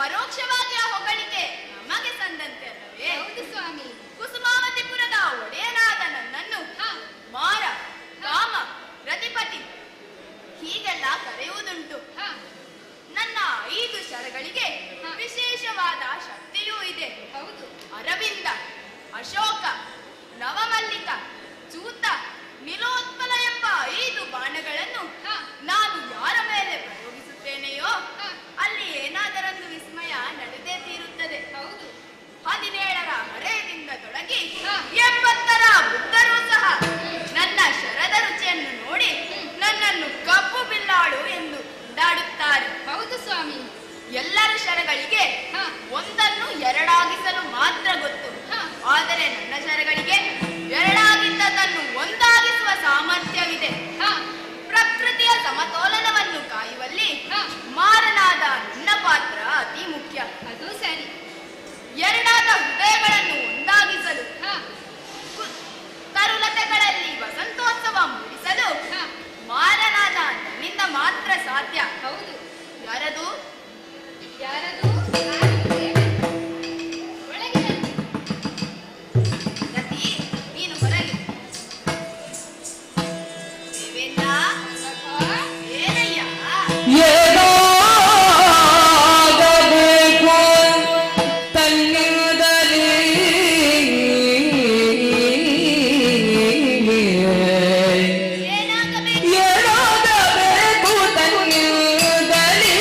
ಪರೋಕ್ಷವಾಗಿ ಆ ಹೊಗಳಿಕೆ ನಮಗೆ ಸಂದಂತೆ ಅಲ್ಲವೇ? ಹೌದು ಸ್ವಾಮಿ. ಕುಸುಮಾವತಿಪುರದ ಒಡೆಯನಾದ ನನ್ನನ್ನು ಮಾರ, ಕಾಮ, ರತಿಪತಿ ಹೀಗೆಲ್ಲ ಕರೆಯುವುದುಂಟು. ನನ್ನ 5 ಶರಗಳಿಗೆ ವಿಶೇಷವಾದ ಶಕ್ತಿಯೂ ಇದೆ. ಹೌದು. ಅರವಿಂದ, ಅಶೋಕ, ನವಮಲ್ಲಿಕ, ಚೂತ, ನಿಲೋತ್ಪಲ ಎಂಬ 5 ಬಾಣಗಳನ್ನು ನಾನು ಯಾರ ಮೇಲೆ ಪ್ರಯೋಗಿಸುತ್ತೇನೆಯೋ ಅಲ್ಲಿ ಏನಾದರೊಂದು ವಿಸ್ಮಯ ನಡೆದೇ ತೀರುತ್ತದೆ. ಹೌದು. 17ರ ಹರೆಯದಿಂದ ತೊಡಗಿ 80ರ ಬುದ್ಧರೂ ಸಹ ನನ್ನ ಶರದ ರುಚಿಯನ್ನು ನೋಡಿ ನನ್ನನ್ನು ಕಪ್ಪು ಬಿಲ್ಲಾಳು ಎಂದು ಕೊಂಡಾಡುತ್ತಾರೆ. ಹೌದು ಸ್ವಾಮಿ. ಎಲ್ಲರ ಶರಗಳಿಗೆ ಒಂದನ್ನು 2 ಮಾತ್ರ ಗೊತ್ತು. ಆದರೆ ನನ್ನ ಶರಗಳಿಗೆ 2 ಒಂದಾಗಿಸುವ ಸಾಮರ್ಥ್ಯವಿದೆ. ಪ್ರಕೃತಿ ಸಮತೋಲನವನ್ನು ಕಾಯುವಲ್ಲಿ ಮಾರನಾದ ನಿನ್ನ ಪಾತ್ರ ಅತಿ ಮುಖ್ಯ. ಅದು ಸರಿ. ಎರಡಾದ ಹೃದಯಗಳನ್ನು ಒಂದಾಗಿಸಲು, ತರುಲತೆಗಳಲ್ಲಿ ವಸಂತೋತ್ಸವ ಮೂಡಿಸಲು ಮಾರನಾದ ನನ್ನಿಂದ ಮಾತ್ರ ಸಾಧ್ಯ. ಹೌದು. ಯಾರದು? ಯಾರದು? ಒಳಗೆ ರತಿ, ನೀನು ಹೊರಗೆ. ದೇವೇಂದ್ರ, ಏನಯ್ಯ? ಏನಾಗಬೇಕು ತನ್ನಿಂದಲೇ ಏನಾಗಬೇಕು? ಏನಾಗಬೇಕು ತನ್ನಿಂದಲೇ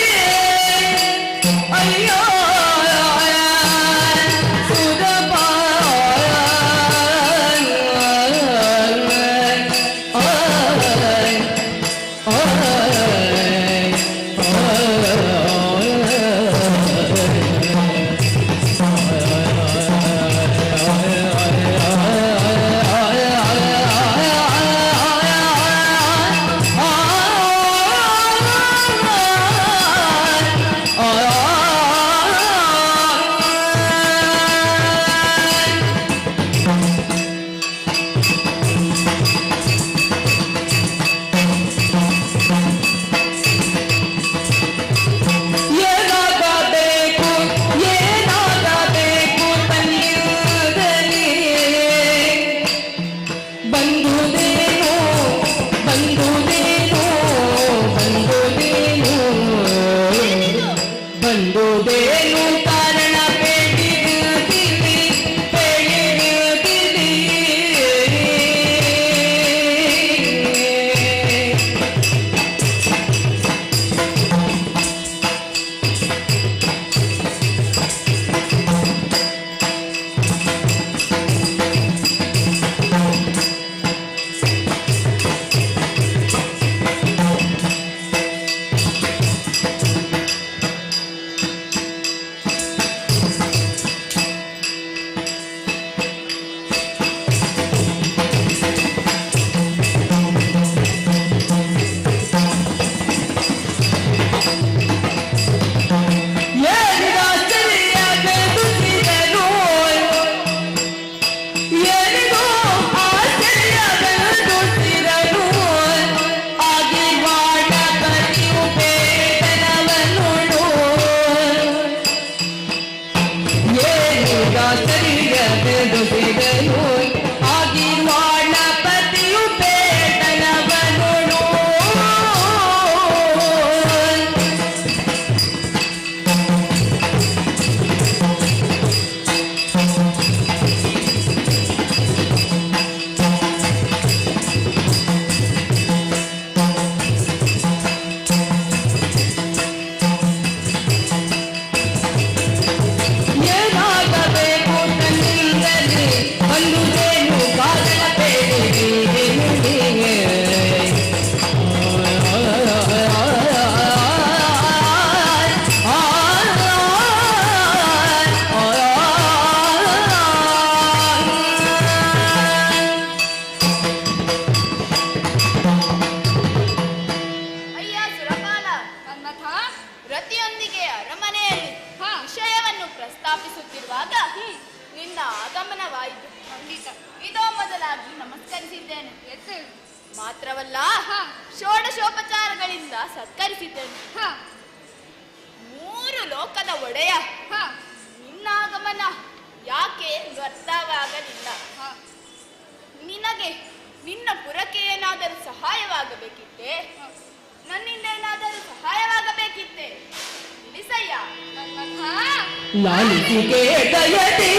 ಅಯ್ಯೋ ಸುರಪ ಏನಾಗಬೇಕು ಏನಾಗಬೇಕು ತನ್ನಿಂದಲೇ ಬಂದುದೇನೋ ಬಂದುದೇನೋ ಬಂದುದೇನೋ ಬಂದುದೇನು ಕಾರಣ ಬೇಡಿರುತ್ತಿದೆ ಬೇಡಿರುತ್ತಿದೆ ಏನಾಗಬೇಕು ತನ್ನಿಂದಲೇ ಬಂದುದೇನು ಕಾರಣ ಬೇಡಿರುತ್ತಿದೆ ಅಯ್ಯ ಸುರಪಾಲ, ಮನ್ಮಥ. ರತಿಯೊಂದಿಗೆ ಅರಮನೆಯಲ್ಲಿ ವಿಷಯವನ್ನು ಪ್ರಸ್ತಾಪಿಸುತ್ತಿರುವಾಗ ನಿನ್ನ ಆಗಮನವಾಯಿತು. ಖಂಡಿತ. ಇದೋ ಮೊದಲಾಗಿ ನಮಸ್ಕರಿಸಿದ್ದೇನೆ. ಎದ್ದು. ಮಾತ್ರವಲ್ಲ, ಷೋಡಶೋಪಚಾರಗಳಿಂದ ಸತ್ಕರಿಸಿದ್ದೇನೆ. 3 ಲೋಕದ ಒಡೆಯ ನಿನ್ನಾಗಮನ ಯಾಕೆ ಅರ್ಥವಾಗಲಿಲ್ಲ. ನಿನಗೆ ನಿನ್ನ ಪುರಕ್ಕೆ ಏನಾದರೂ ಸಹಾಯವಾಗಬೇಕಿತ್ತೆ? ನನ್ನಿಂದ ಏನಾದರೂ ಸಹಾಯವಾಗಬೇಕಿತ್ತೆ? ತಿಳಿಸಯ್ಯ. ಲಾಲಿಸಿಗೆ ದಯದಿ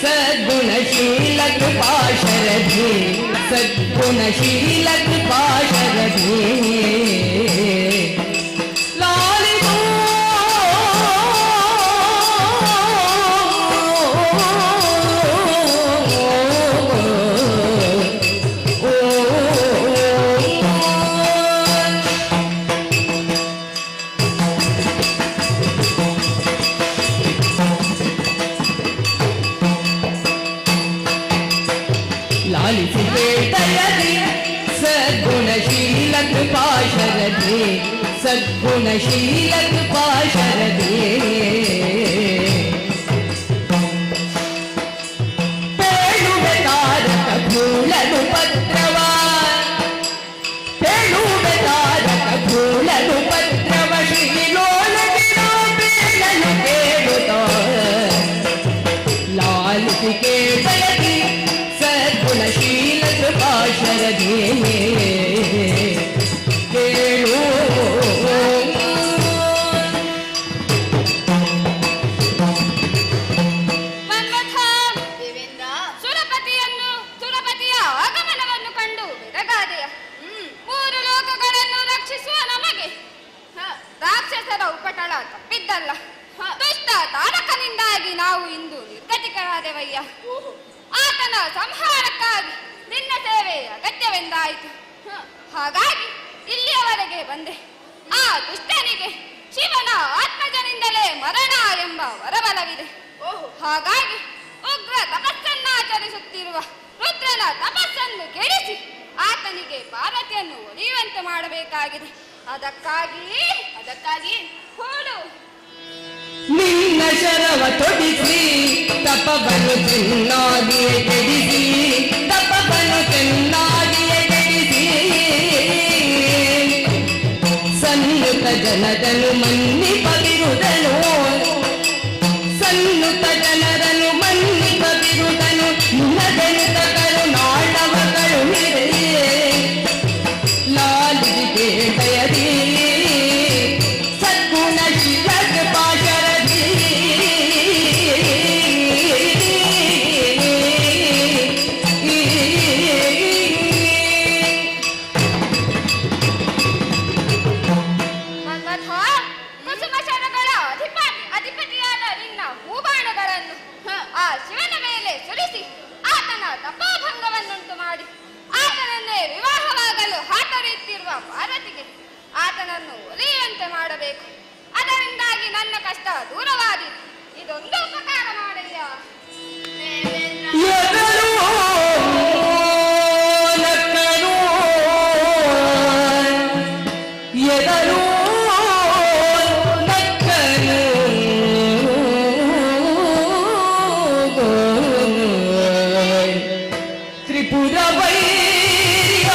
ಸದ್ಗುಣಶೀಲ ಕೃಪಾಶರಧಿ ಸದ್ಗುಣಶೀಲ ಕೃಪಾಶರಧಿ ಲಾಲಿಸೋ ಲಾಲಿಸಿಗೆ ದಯದಿ ಸದ್ಗುಣಶೀಲ ಕೃಪಾಶರಧಿ सद्गुणशील कृपा शरदे पेळुवे तारक धूळनु पत्रव पेळुवे तारक धूळनु पत्रव ಶ್ರೀಲೋಲ ವಿರಾಬೇಳನು ಕೇಳುತ್ತ लालिके जयति सद्गुणशील कृपा शरदे ಕೇಳು ಮನ್ಮಥ, ದೇವೇಂದ್ರ ಸುರಪತಿಯ ಆಗಮನವನ್ನು ಕಂಡು ಬೆರಗಾದೆಯ. 3 ಲೋಕಗಳನ್ನು ರಕ್ಷಿಸುವ ನಮಗೆ ರಾಕ್ಷಸರ ಉಪಟಳ ತಪ್ಪಿದ್ದಲ್ಲ. ದುಷ್ಟ ತಾರಕನಿಂದಾಗಿ ನಾವು ಇಂದು ನಿರ್ಗತಿಕರಾದೆವಯ್ಯ. ಆತನ ಸಂಹಾರಕ್ಕಾಗಿ ನಿನ್ನ ಸೇವೆ ಅಗತ್ಯವೆಂದಾಯಿತು. ಹಾಗಾಗಿ ಇಲ್ಲಿಯವರೆಗೆ ಬಂದೆ. ಆ ದುಷ್ಟನಿಗೆ ಶಿವನ ಆತ್ಮಜನಿಂದಲೇ ಮರಣ ಎಂಬ ವರಬಲವಿದೆ. ಹಾಗಾಗಿ ಉಗ್ರ ತಪಸ್ಸನ್ನಾಚರಿಸುತ್ತಿರುವ ರುದ್ರನ ತಪಸ್ಸನ್ನು ಕೆಡಿಸಿ ಆತನಿಗೆ ಪಾರ್ವತಿಯನ್ನು ಒಲಿಯುವಂತೆ ಮಾಡಬೇಕಾಗಿದೆ. ಅದಕ್ಕಾಗಿ ಹೋಳು ನಿನ್ನ ಶರವ ತೊಡಿಸಿ ತಪವನ್ನು ಚೆನ್ನಾಗಿಯೇ ಕೆಡಿಸಿ ತಪವನ್ನು ಚೆನ್ನಾಗಿಯೇ ಕೆಡಿಸಿ ಸನ್ನುತ ಜನರನ್ನು ಮನ್ನಿಪ ಬಿರುದನು ಸನ್ನುತ ಜನರನ್ನು ಮನ್ನಿಪ ಬಿರುದನು ನಿನ್ನದೆನುತ ಕರುನಾಳವಗಳು ಹಿರಿಯೇ ಲಾಲಿಗೆ ದಯದಿ ಸದ್ಗುಣಶೀಲ ಕೃಪಾ ಶರದಿ ಮನ್ಮಥ, ಕುಸುಮ ಶರಗಳ ಅಧಿಪತಿಯಾದ ನಿನ್ನ ಹೂಬಾಣಗಳನ್ನು ಆ ಶಿವನ ಮೇಲೆ ಸುರಿಸಿ ಆತನ ತಪೋಭಂಗವನ್ನುಂಟು ಮಾಡಿ ಆತನನ್ನೇ ವಿವಾಹವಾಗಲು ಹಾತೊರೆಯುತ್ತಿರುವ ಪಾರ್ವತಿಗೆ ಆತನನ್ನು ಒಲಿಯುವಂತೆ ಮಾಡಬೇಕು. ಅದರಿಂದಾಗಿ ನನ್ನ ಕಷ್ಟ ದೂರವಾದೀತು. ಇದೊಂದು ಉಪಕಾರ ಮಾಡಯ್ಯ. ಎದರು ನಕ್ಕರು ಎದರು ನಕ್ಕರು ತ್ರಿಪುರ ವೈರ್ಯ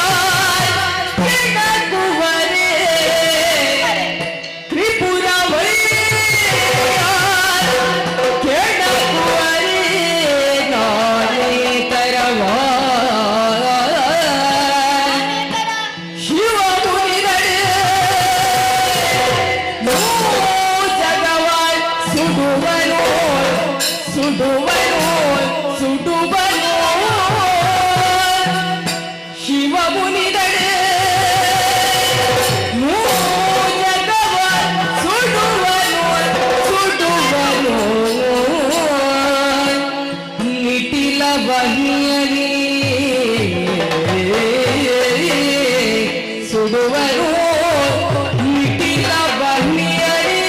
ಕೆಣಕುವರೇ ತ್ರಿಪುರ ವೈರ್ಯ ಕೆಣಕುವರೇ ನಾನೇ ತರವಾ ಶಿವ ಮುನಿಗಳೇ ನೋ ಜಗವಾಳ್ ಸುಡುವನೋ ಸುಡುವನೋ ಸುಡುವನೋ ಶಿವ ಮುನಿಗಳೇ ನೋ ಜಗವಾಳ್ ಸುಡುವನೋ ಸುಡುವನೋ ನಿಟಿಲ ಬಹಿಯರಿ ಸುಡುವನೋ ನಿಟಿಲ ಬಹಿಯರಿ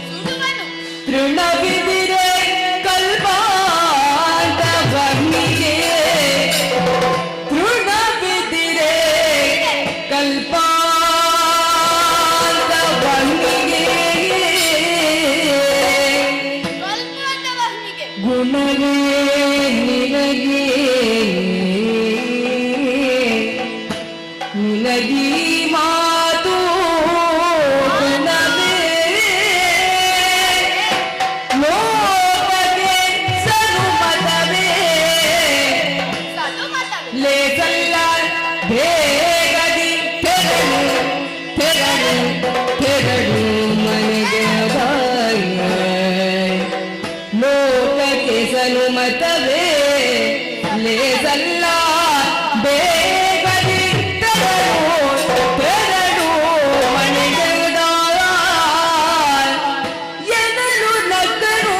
ಸುಡುವನು ತೃಣವಿದಿರೆ ಕಲ್ಪಾಂತ ಬಹಿಗೆ ತೃಣವಿದಿರೆ ಕಲ್ಪಾಂತ ಬಹಿಗೆ ಕಲ್ಪಾಂತ ವಹ್ನಿಗೆ ಗುಣವೇ ನಿನಗೆ ನಿನಗೀ ಮಾತು ಗುಣವೇ ಲೋಕಕ್ಕೆ ಸನುಮತವೇ ಸದುಮತವೇ ಲೇಸಲ್ಲ ಬೇಗದಿ ತೆರಳು ತೆರಳು ತೆರಳು ಮನೆಗೆ ಬಾಯ ಲೋಕಕ್ಕೆ ಸನುಮತವೇ ಲೇಸಲ್ಲ ಬೇಗದಿ ತೆರಳು ತೆರಳು ಮನೆಗೆ ಬಾಯ ಎದಳು ನಕ್ಕರು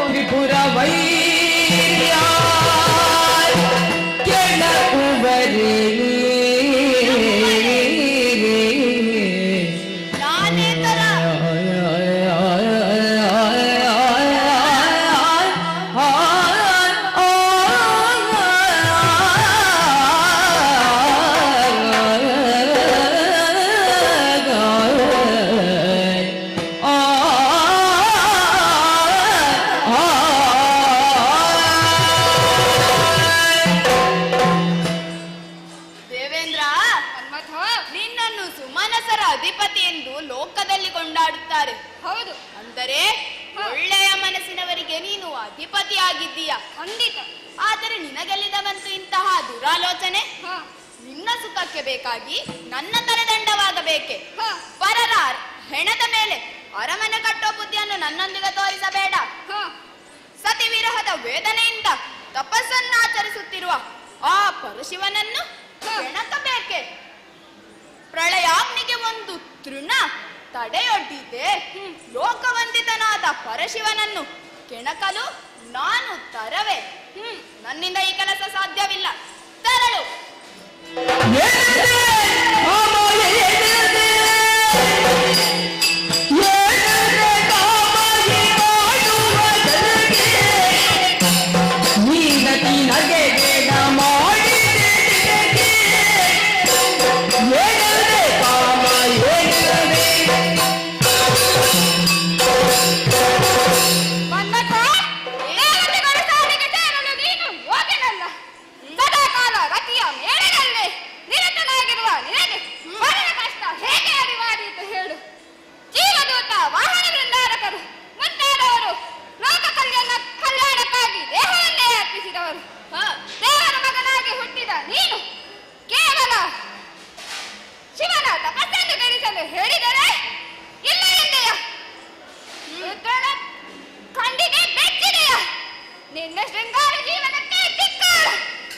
ತ್ರಿಪುರ ವೈರ್ಯ ಕೆಣಕುವರೇ ನಾನೇ ತರ ಆ ಮನಸರ ಅಧಿಪತಿ ಎಂದು ಲೋಕದಲ್ಲಿ ಕೊಂಡಾಡುತ್ತಾರೆ. ಹೌದು, ಅಂದರೆ ಒಳ್ಳೆಯ ಮನಸ್ಸಿನವರಿಗೆ ನೀನು ಅಧಿಪತಿ ಆಗಿದ್ದೀಯ. ಖಂಡಿತ. ಆದರೆ ನಿನಗೆಲ್ಲಿದ ಬಂತು ಇಂತಹ ದುರಾಲೋಚನೆ? ಹ, ನಿನ್ನ ಸುಖಕ್ಕೆ ಬೇಕಾಗಿ ನನ್ನ ತಲೆದಂಡವಾಗಬೇಕೆ? ಹ, ಪರರ ಹೆಣದ ಮೇಲೆ ಅರಮನೆ ಕಟ್ಟೋ ಬುದ್ಧಿಯನ್ನು ನನ್ನೊಂದಿಗೆ ತೋರಿಸಬೇಡ. ಹ, ಸತಿ ವಿರಹದ ವೇದನೆಯಿಂದ ತಪಸ್ಸನ್ನಾಚರಿಸುತ್ತಿರುವ ಆ ಪರಶಿವನನ್ನು ಕೆಣಕಬೇಕೆ? ಪ್ರಳಯಾಗ್ನಿಗೆ ಒಂದು ತೃಣ ತಡೆಯೊಡ್ಡಿದೆ. ಲೋಕವಂದಿತನಾದ ಪರಶಿವನನ್ನು ಕೆಣಕಲು ನಾನು ತರವೇ? ನನ್ನಿಂದ ಈ ಕೆಲಸ ಸಾಧ್ಯವಿಲ್ಲ. ತರಳು. ಮನ್ಮಥ, ದೇವತೆಗಳ ಸಾಲಿಗೆ ಸೇರಲು ನೀನು ಯೋಗ್ಯನಲ್ಲ. ಸದಾಕಾಲ ರತಿಯ ಮೇಲಿನಲ್ಲೇ ನಿರತನಾಗಿರುವ ನಿನಗೆ ಮರಣ ಕಷ್ಟ ಹೇಗೆ ಅರಿವಾದೀತು ಹೇಳು? ಜೀವದೂತ, ವಾಹನ ವೃಂದಾರಕರು ಮುಂತಾದವರು ಲೋಕ ಕಲ್ಯಾಣಕ್ಕಾಗಿ ದೇಹವನ್ನೇ ಅರ್ಪಿಸಿದವರು. ದೇವರ ಮಗನಾಗಿ ಹುಟ್ಟಿದ ನೀನು ಕೇವಲ ಶಿವನ ತಪಸ್ಸನ್ನು ಗಳಿಸಲು ಹೇಳಿದರೆ ಇಲ್ಲ ಎಂದೆಯ? ರುದ್ರನ ಕಂಡಿಗೆ ಬೆಚ್ಚಿದೆಯ? ನಿನ್ನ ಶೃಂಗಾರ ಜೀವನಕ್ಕೆ ಧಿಕ್ಕಾರ,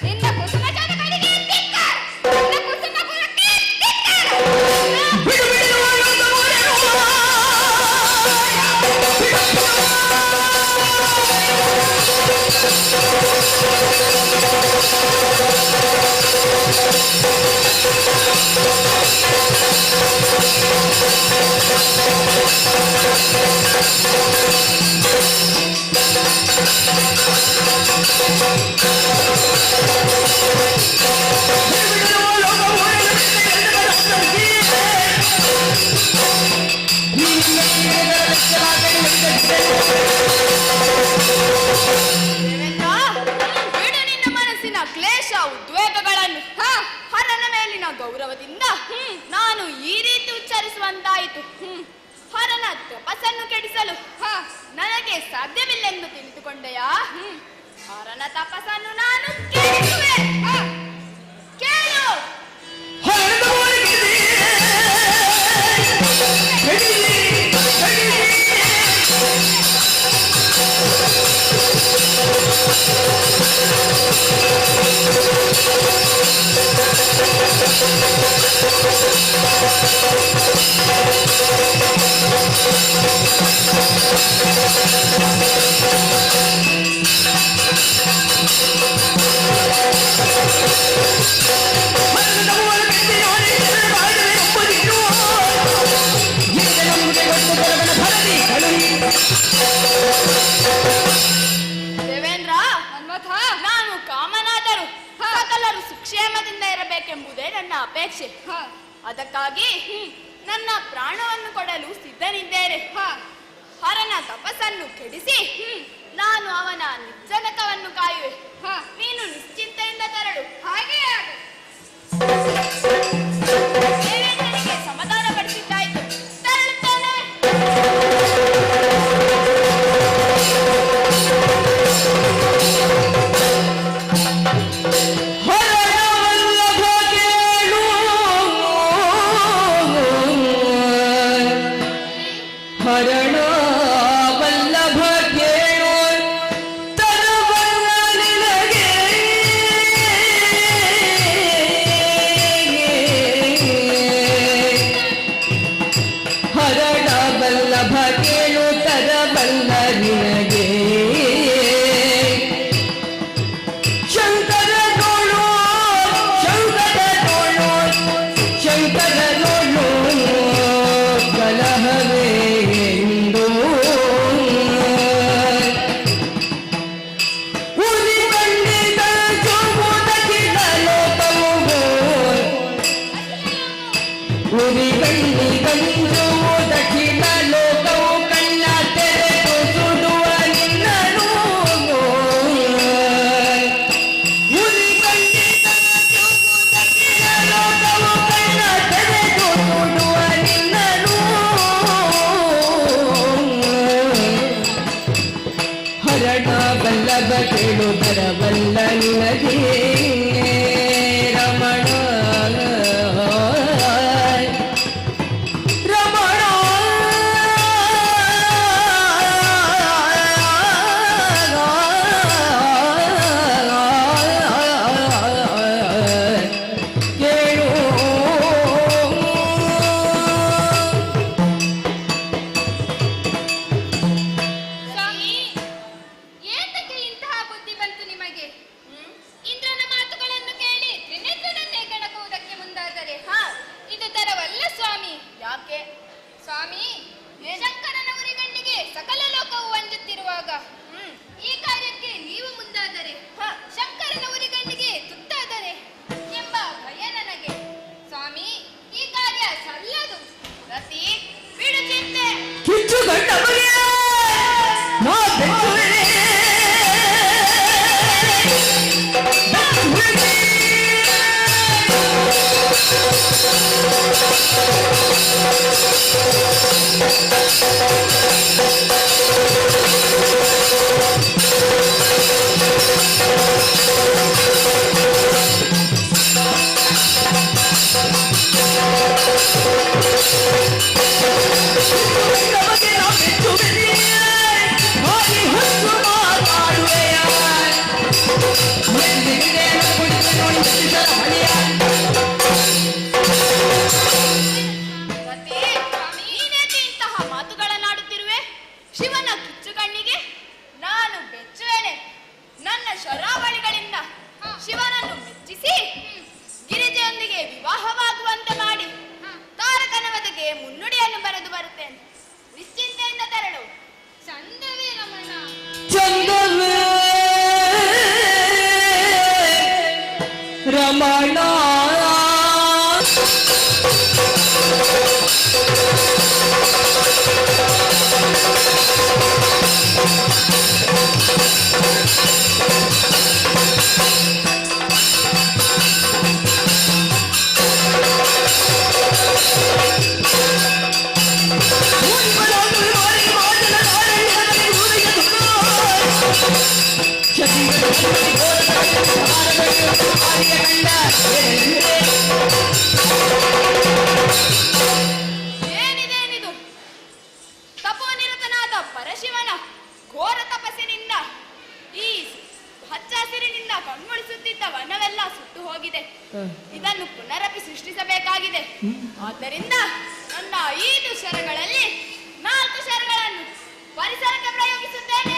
ನಿನ್ನ ಕುಸುಮ ಜನಗಳಿಗೆ ಧಿಕ್ಕಾರ, ನಿನ್ನ ಕುಸುಮಪುರಕ್ಕೆ ಧಿಕ್ಕಾರ. ದೇವೇಂದ್ರ, ಬಿಡು ನಿನ್ನ ಮನಸ್ಸಿನ ಕ್ಲೇಶ ಉದ್ವೇಗಗಳನ್ನು. ಹರನ ಮೇಲಿನ ಗೌರವದಿಂದ ನಾನು ಈ ರೀತಿ ಉಚ್ಚರಿಸುವಂತಾಯಿತು. ಹರನ ತಪಸ್ಸನ್ನು ಕೆಡಿಸಲು ನನಗೆ ಸಾಧ್ಯವಿಲ್ಲೆಂದು ತಿಳಿದುಕೊಂಡೆಯಾ? ಹರನ ತಪಸ್ಸನ್ನು ನಾನು ಕೆಡಿಸುವೆ. ಕೇಳು. ದೇವೇಂದ್ರ, ಮನ್ಮಥ, ನಾನು ಕಾಮನಾದರೂ ಸಕಲರು ಸುಕ್ಷೇಮದಿಂದ ಇರಬೇಕೆಂಬುದೇ ನನ್ನ ಅಪೇಕ್ಷೆ. ಅದಕ್ಕಾಗಿ ನನ್ನ ಪ್ರಾಣವನ್ನು ಕೊಡಲು ಸಿದ್ಧನಿದ್ದೇನೆ. ಹರನ ತಪಸ್ಸನ್ನು ಕೆಡಿಸಿ ನಾನು ಅವನ ನಿರ್ಜನಕವನ್ನು ಕಾಯುವೆ. ನೀನು ನಿಶ್ಚಿಂತೆಯಿಂದ ತೆರಳು. ಹಾಗೆಯೇ ಆಗು. ದೇವೇಂದ್ರನಿಗೆ ಸಮಾಧಾನ ಪಡಿಸಿದ್ದಾಯಿತು. ತೆರಳುತ್ತೇನೆ. ಹರಣ ವಲ್ಲಭ ಕೇಳು ತರುವಲ್ಲ ನಿನಗೆ. ಹರಣ ವಲ್ಲಭ ಕೇಳು ತರಬಲ್ಲ ನಿನಗೆ. ಶಂಕರ ನೋಡು, ಶಂಕರ ನೋಡು, ಶಂಕರ ನೋಡು ಕಲಹವೇ ಎಂದು. ಉರಿ ಕಂಡಿದ ಚುಂಬುದಕ್ಕಿದ ಲೋಕವು, ಉರಿ ಕಂಡಿ ಕಂಜುವುದಕ್ಕಿದ ಲೋಕವು ಕಣ್ಣ ತೆರೆದು ಸುಡುವ ನಿನ್ನನು. ಉರಿ ಕಂಡಿದ ಚುಂಬುದಕ್ಕಿದ ಲೋಕವು ಕಣ್ಣ ತೆರೆದು ಸುಡುವ ಯಾಕೆ? ಸ್ವಾಮಿ, ಶಂಕರನ ಉರಿಗಣ್ಣಿಗೆ ಸಕಲ ಲೋಕವು ಅಂಜುತ್ತಿರುವಾಗ ಈ ಕಾರ್ಯಕ್ಕೆ ನೀವು ಮುಂದಾದರೆ ಶಂಕರನ ಉರಿಗಣ್ಣಿಗೆ ತುತ್ತಾದರೆ ಎಂಬ ಭಯ ನನಗೆ. ಸ್ವಾಮಿ, ಈ ಕಾರ್ಯ ಸಲ್ಲದು. ರತಿ, ಬಿಡು ಚಿಂತೆ. ಕಿಚ್ಚು ಗಂಡವರೇ, ನಾ ಬೆಚ್ಚುವೆನೆ. ರತಿ, ನೀನೇಕೆ ಇಂತಹ ಮಾತುಗಳನ್ನಾಡುತ್ತಿರುವೆ? ಶಿವನ ಕಿಚ್ಚುಗಣ್ಣಿಗೆ ನಾನು ಬೆಚ್ಚುವೆನೆ. ನನ್ನ ಶರಾವಳಿಗಳಿಂದ ಶಿವನನ್ನು ಮೆಚ್ಚಿಸಿ ಗಿರಿಜೆಯೊಂದಿಗೆ ವಿವಾಹವಾಗುವಂತೆ ಮಾಡಿ ತಾರಕನ ವಧೆಗೆ ಮುನ್ನುಡಿಯನ್ನು ಬರೆದು ಬರುತ್ತೇನೆ. ನಿಶ್ಚಿಂತೆಯಿಂದ ತೆರಳು. ಚಂದವೇ ರಮಣ. ಚಂದವೇ ರಮಣ. ಏನಿದೇನಿದು? ತಪೋನಿರತನಾದ ಪರಶಿವನ ಘೋರ ತಪಸ್ಸಿನಿಂದ ಈ ಹಚ್ಚಹಸಿರಿನಿಂದ ಕಣ್ಮೊಳಿಸುತ್ತಿದ್ದ ವನವೆಲ್ಲ ಸುಟ್ಟು ಹೋಗಿದೆ. ಇದನ್ನು ಪುನರಪಿ ಸೃಷ್ಟಿಸಬೇಕಾಗಿದೆ. ಆದ್ದರಿಂದ ನನ್ನ 5 ಶರಗಳಲ್ಲಿ 4 ಶರಗಳನ್ನು ಪರಿಸರಕ್ಕೆ ಪ್ರಯೋಗಿಸುತ್ತೇನೆ.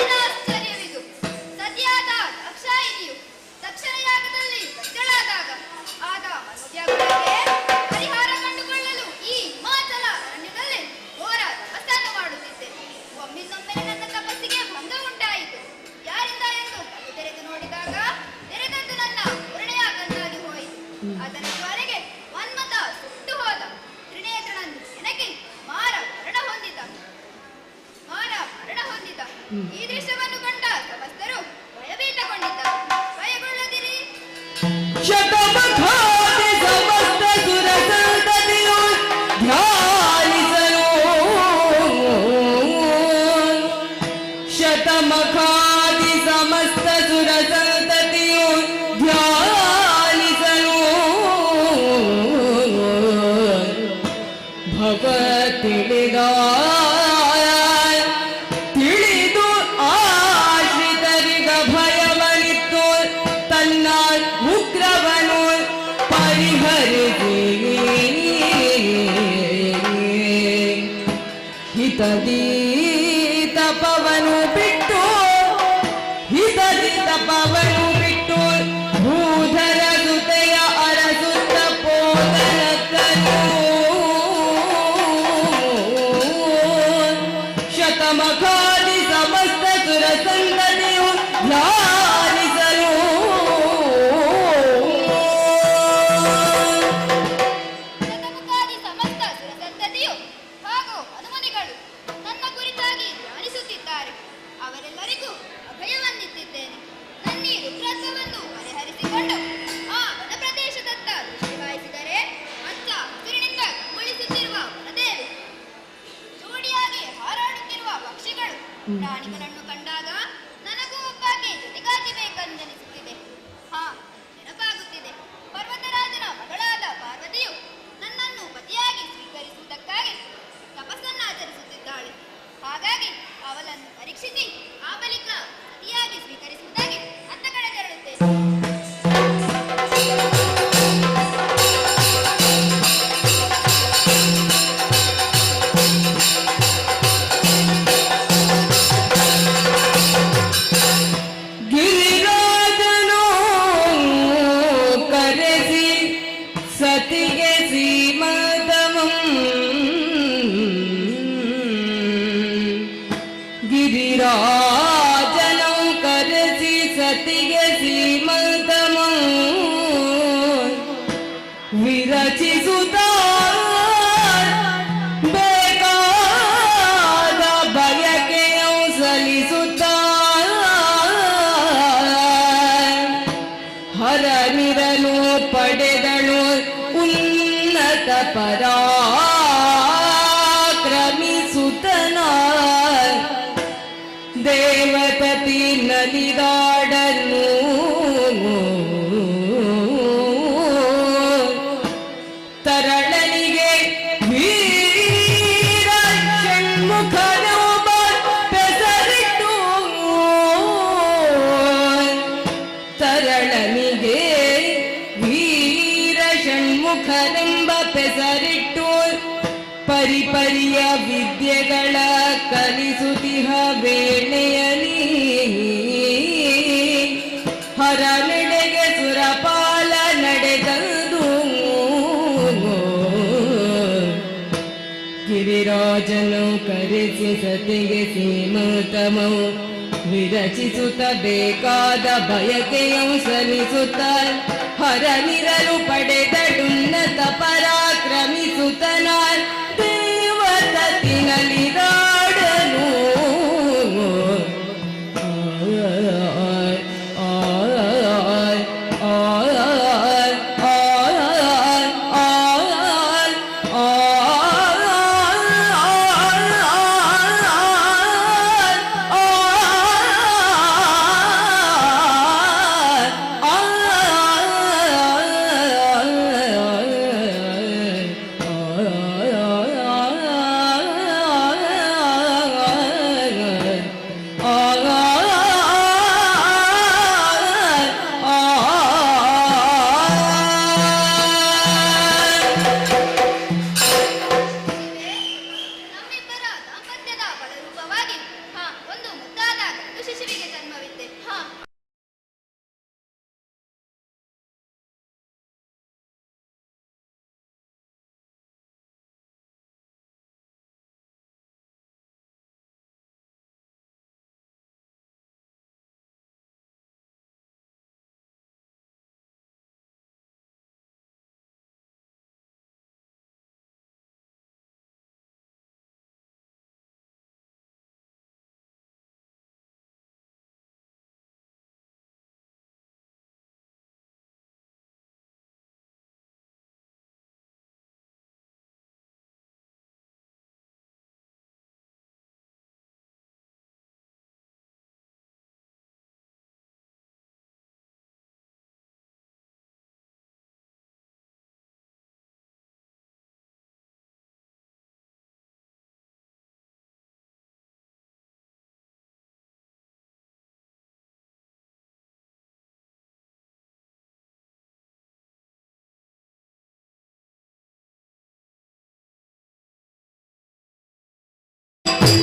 ಏನಾಶ್ಚರ್ಯವಿದು? ಸತಿಯಾದ ದಕ್ಷಾಯಿನಿಯು ದಕ್ಷಿಣ ಯಾಗದಲ್ಲಿ ಬದ್ದಳಾದಾಗ ಆದ ಮನುಷ್ಯಗಳಿಗೆ ಪರಿಹಾರ ಕಂಡುಕೊಳ್ಳಲು ಈ ಹಿಮಾಚಲ ಅರಣ್ಯದಲ್ಲಿ ಘೋರ ತಪಸ್ಸನ್ನು ಮಾಡುತ್ತಿದ್ದೆ. ಒಮ್ಮಿಂದೊಮ್ಮೆ ನನ್ನ ತಪಸ್ಸಿಗೆ ಭಂಗ ಉಂಟಾಯಿತು. ಯಾರಿಂದ ಎಂದು ಕಣ್ಣು ತೆರೆದು ನೋಡಿದಾಗ ತೆರೆದದ್ದು ನನ್ನ ಪೂರ್ಣೆಯ ಕಣ್ಣಾಗಿ ಹೋಯಿತು. ಅದರವರೆಗೆ ಮನ್ಮಥ ಸುಟ್ಟು ಹೋದ. ತ್ರಿನೇತ್ರನನ್ನು ಕೆಣಕಿ ಮಾರ ಮರಣ ಹೊಂದಿದ. ಈ ದೃಶ್ಯವನ್ನು ಕಂಡ ಸಮಸ್ತರು ಭಯಭೀತಗೊಂಡಿದ್ದರು. ಭಯಗೊಳ್ಳದಿರಿ. ಶತಮಖಾದಿ ಸಮಸ್ತ ಸುರ ಸಂತತಿಯು ಧ್ಯಾನಿಸಲು. ಶತಮಖಾದಿ ಸಮಸ್ತ ಸುರ ಸಂತತಿಯು ಧ್ಯಾನಿಸಲು. ಭವ ತಿಳಿದ ತಿಳಿದು ಆಶ್ರಿತರಿಗ ಭಯವನಿತ್ತು. ತನ್ನ ಉಗ್ರವನು ಪರಿಹರಿಸಿ ಹಿತದಿ ತಪವನು ಬಿಟ್ಟು ಭೂಧರ ಸುತೆಯ ಅರಸುತ್ತ ಪೋದನಕ್ಕನು. ಶತಮಖಾದಿ ಸಮಸ್ತ ಸುರ ಸಂತತಿಯು ಧ್ಯಾನಿಸಲು. ಸತಿಗೆ ಶ್ರೀಮಂತಮೋ ವಿರಚಿಸುತ್ತ ಬೇಕಾದ ಬಯಕೆಯು ಸಲ್ಲಿಸುತ್ತ ಹರನಿರಲು ಪಡೆದಳು ಉನ್ನತ ಪರಾಕ್ರಮಿಸುತ್ತನ ದೇವತತಿ ನಲಿದಾಡನು ತರಳನಿಗೆ ವೀರ ಷಣ್ಮುಖನೊಬ್ಬ ಹೆಸರಿಟ್ಟು ತರಳನಿಗೆ ವೀರ ಷಣ್ಮುಖನೆಂಬ ಹೆಸರಿಟ್ಟು ಪರಿಪರಿಯ ವಿದ್ಯೆಗಳ ಕಲಿಸುತ್ತಿಹ ವೇಳೆಯಲಿ ಹರ ನಡೆಗೆ ಸುರಪಾಲ ನಡೆದಂದು ಗಿರಿರಾಜನು ಕರೆಸಿ ಸತಿಗೆ ಸೀಮತಮೌ ವಿರಚಿಸುತ್ತ ಬೇಕಾದ ಬಯಕೆಯು ಸಲ್ಲಿಸುತ್ತ ಹರನಿರಲು ಪಡೆದಡುನ್ನತ ಪರಾಕ್ರಮಿಸುತ್ತನ ದೇವತತಿನಲಿದಾಡನು ನಮ್ಮಿಬ್ಬರ ದಾಂಪತ್ಯದ ಬಲರೂಪವಾಗಿ ಒಂದು ಮುದ್ದಾದ ಗಂಡು ಶಿಶುವಿಗೆ ಜನ್ಮವಿದ್ದೆ.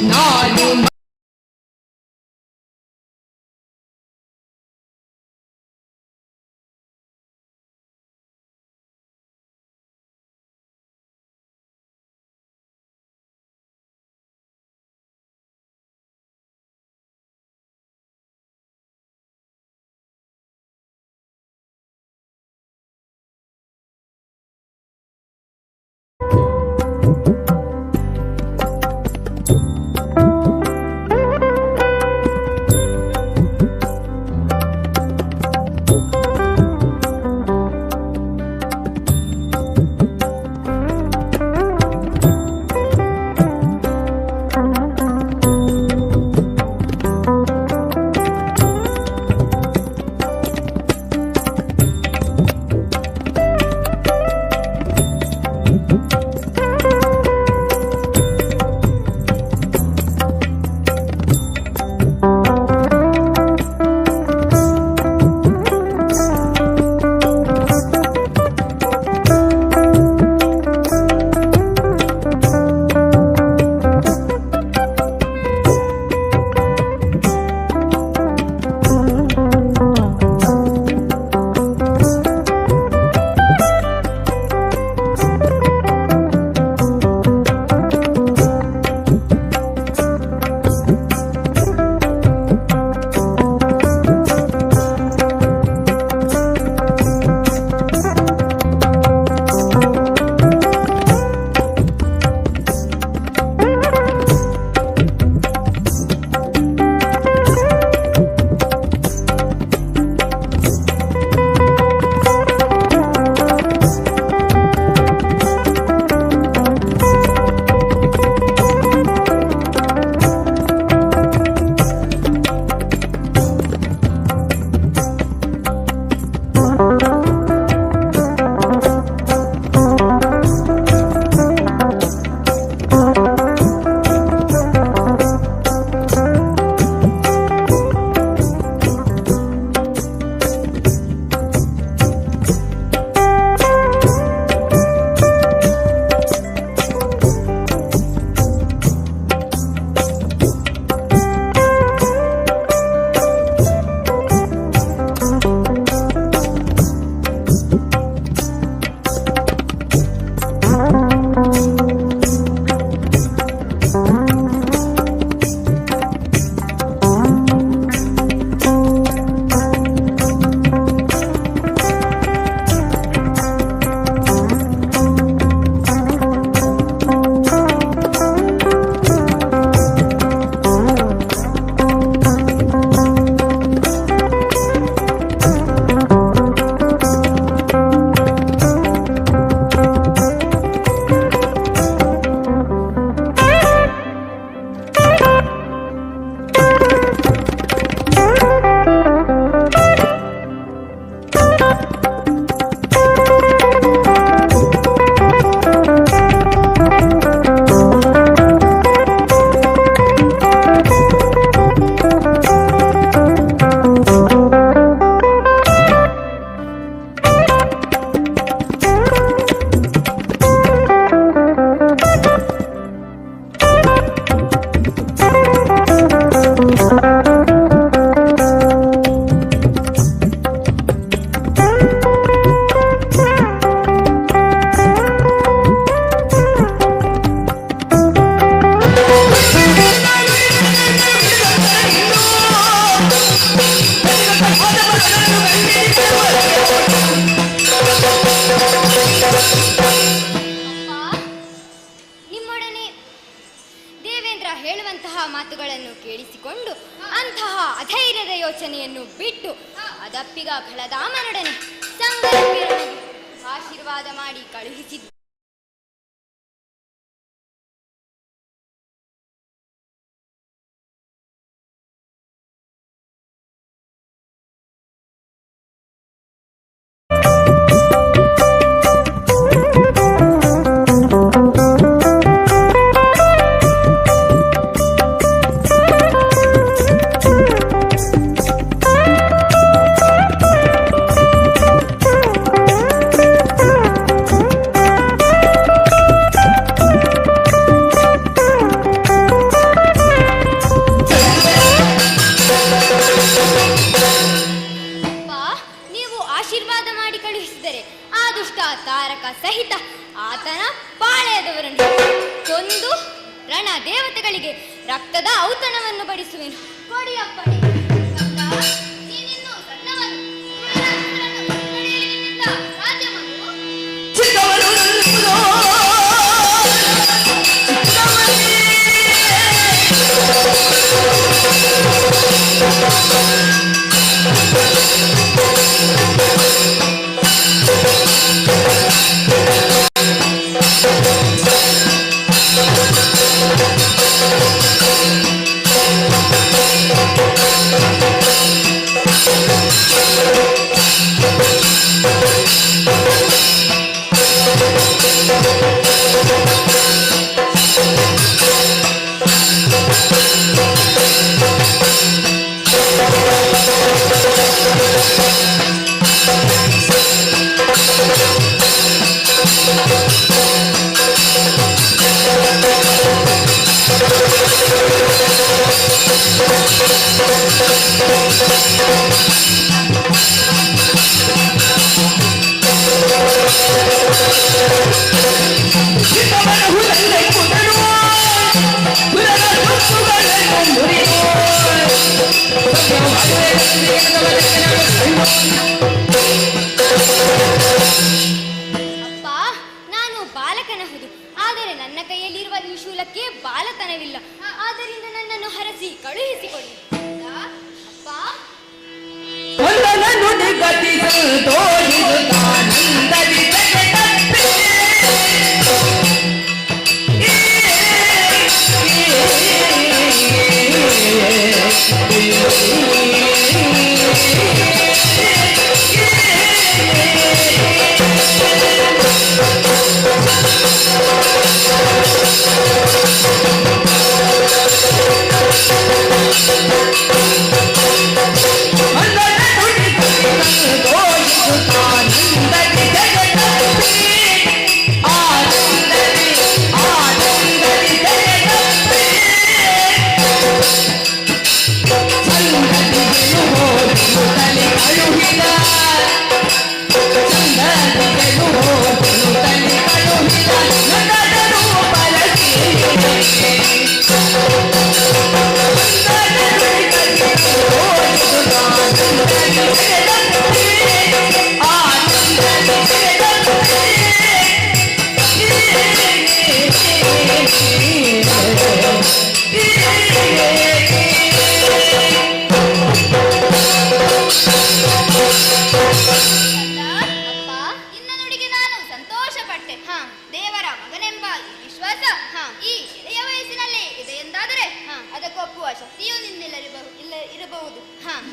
ನಾನು ಕಳುಹಿಸಿಕೊಂಡು ಅಂತಹ ಅಧೈರ್ಯದ ಯೋಚನೆಯನ್ನು ಬಿಟ್ಟು ಅದಪ್ಪಿಗ ಫಲದಾಮನೊಡನೆ ಸಂಗರವೀರನಿಗೆ ಆಶೀರ್ವಾದ ಮಾಡಿ ಕಳುಹಿಸಿದ್ದ. ಸಹಿತ ಆತನ ಪಾಳೆಯದವರನ್ನು ಕೊಂದು ರಣ ದೇವತೆಗಳಿಗೆ ರಕ್ತದ ಔತಣವನ್ನು ಬಡಿಸುವೆನು. ಕೊಡಿಯಪ್ಪಣೆ. ನೀನಿನ್ನು ಸಣ್ಣವನು, ನಿನ್ನಿಂದ ಸಾಧ್ಯವನ್ನು ಅಪ್ಪ, ನಾನು ಬಾಲಕನಹುದು, ಆದರೆ ನನ್ನ ಕೈಯಲ್ಲಿರುವ ಈ ಶೂಲಕ್ಕೆ ಬಾಲತನವಿಲ್ಲ. ಆದ್ದರಿಂದ ನನ್ನನ್ನು ಹರಸಿ ಕಳುಹಿಸಿಕೊಳ್ಳಿ. ಅಪ್ಪ ದೇವರ ಮಗನೆಂಬ ವಿಶ್ವಾಸ ಈ ಎಳೆಯ ವಯಸ್ಸಿನಲ್ಲೇ ಇದೆ ಎಂದಾದರೆ ಅದಕ್ಕೊಪ್ಪುವ ಶಕ್ತಿಯೂ ಇರಬಹುದು.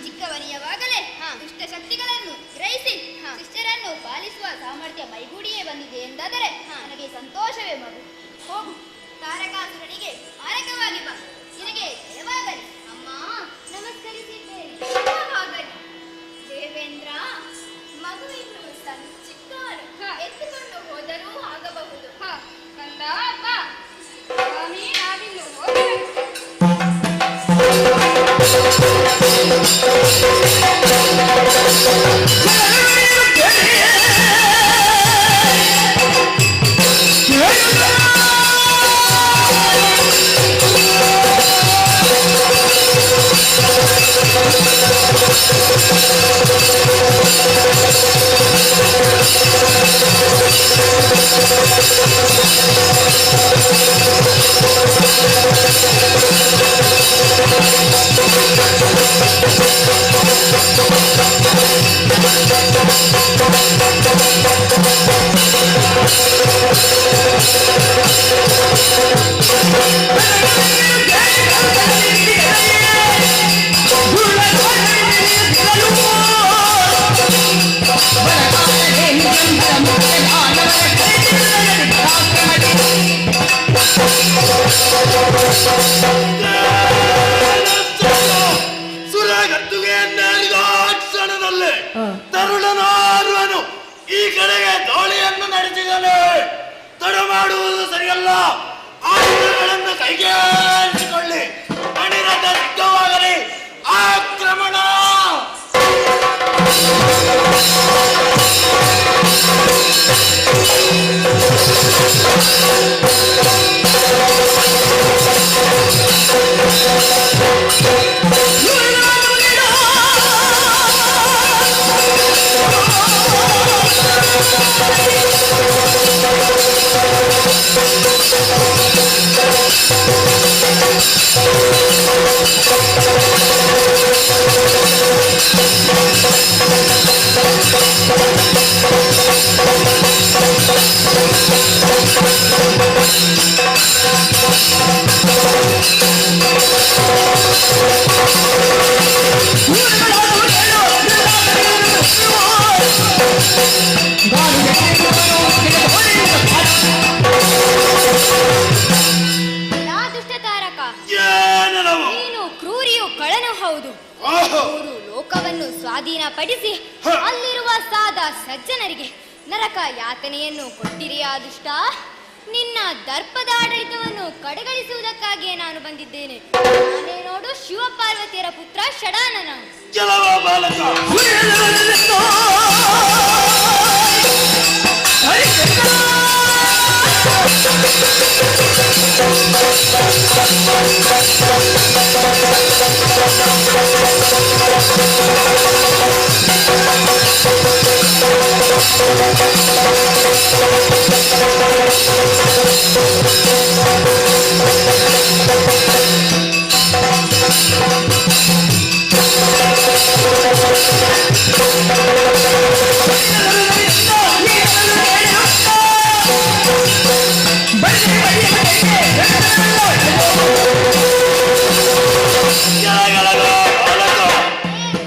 ಚಿಕ್ಕವನಿಯವಾಗಲೇ ದುಷ್ಟ ಶಕ್ತಿಗಳನ್ನು ಗ್ರಹಿಸಿ ಶಿಷ್ಯರನ್ನು ಪಾಲಿಸುವ ಸಾಮರ್ಥ್ಯ ಮೈಗೂಡಿಯೇ ಬಂದಿದೆ ಎಂದಾದರೆ ನನಗೆ ಸಂತೋಷವೇ ಮಗು. ಹೋಗು, ತಾರಕಾಸುರನಿಗೆ ಮಾರಕವಾಗಿ ಬಾ. ನಿನಗೆ ಜಯವಾಗಲಿ. ಅಮ್ಮ, ನಮಸ್ಕರಿಸಿದ್ದೇನೆ. ಜಯವಾಗಲಿ. ದೇವೇಂದ್ರ, ಮಗುವಿನ್ನು ಸಣ್ಣ ಚಿಕ್ಕವನು, ಎತ್ತುಕೊಂಡು ಹೋದರೂ ಆಗಬಹುದು. ಕಂದ, ಬಾ. ಸ್ವಾಮಿ, ನಾವಿನ್ನು ಹೋಗಬೇಕು. ಕ್ಷಣದಲ್ಲಿ ತರುಣನಾರುವನು ಈ ಕಡೆಗೆ ದಾಳಿಯನ್ನು ನಡೆಸಿದನು. ತಡ ಮಾಡುವುದು ಸರಿಯಲ್ಲ. ಆಯುಧಗಳನ್ನು ಕೈಗೆತ್ತಿಕೊಳ್ಳಿ. ಅಣಿರಥ ಸಿದ್ಧವಾಗಲಿ. ಆಕ್ರಮಣ. ನೀನು ಕ್ರೂರಿಯು ಕಳನು ಹೌದು. ಮೂರು ಲೋಕವನ್ನು ಸ್ವಾಧೀನಪಡಿಸಿ ಅಲ್ಲಿರುವ ಸಾದ ಸಜ್ಜನರಿಗೆ ನರಕ ಯಾತನೆಯನ್ನು ಕೊಟ್ಟಿರಿಯಾ ದುಷ್ಟ. ನಿನ್ನ ದರ್ಪದ ಆಡಳಿತವನ್ನು ಕಡೆಗಣಿಸುವುದಕ್ಕಾಗಿಯೇ ನಾನು ಬಂದಿದ್ದೇನೆ. ನಾನೇ ನೋಡು ಶಿವ ಪಾರ್ವತಿಯರ ಪುತ್ರ ಷಡಾನನ.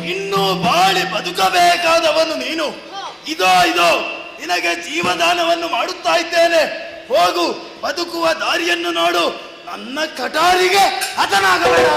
ಇನ್ನು ಬಾಳಿ ಬದುಕಬೇಕಾದವನು ನೀನು. ಇದೋ ನಿನಗೆ ಜೀವದಾನವನ್ನು ಮಾಡುತ್ತಾ ಇದ್ದೇನೆ. ಹೋಗು, ಬದುಕುವ ದಾರಿಯನ್ನು ನೋಡು. ನನ್ನ ಕಟಾರಿಗೆ ಹತನಾಗಬೇಡ.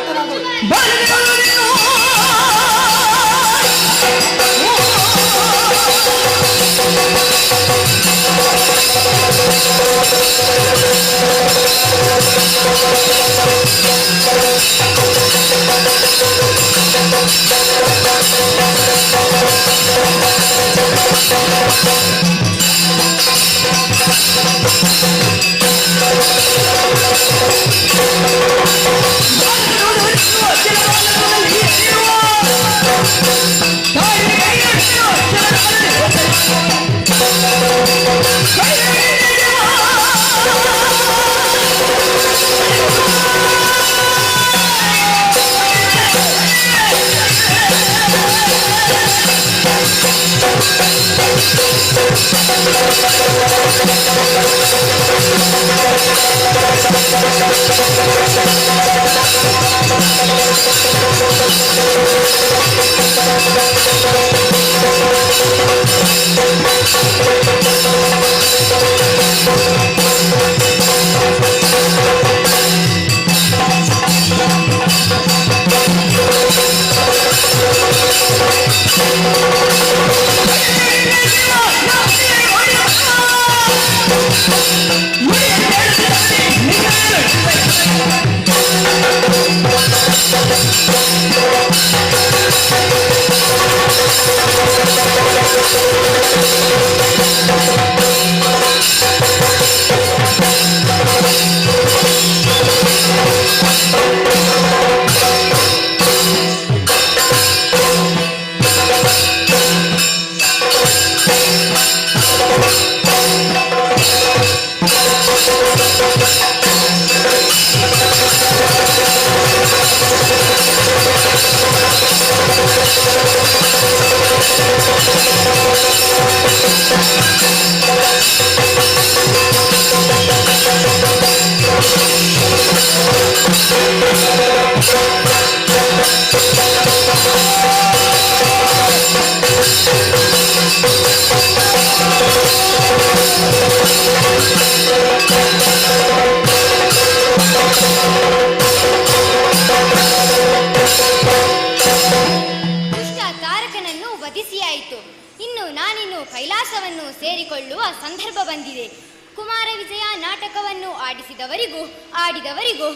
ವಧಿಸಿಯಾಯಿತು. ಇನ್ನು ನಾನಿನ್ನು ಕೈಲಾಸವನ್ನು ಸೇರಿಕೊಳ್ಳುವ ಸಂದರ್ಭ ಬಂದಿದೆ. ಕುಮಾರ ವಿಜಯ ನಾಟಕವನ್ನು ಆಡಿದವರಿಗೂ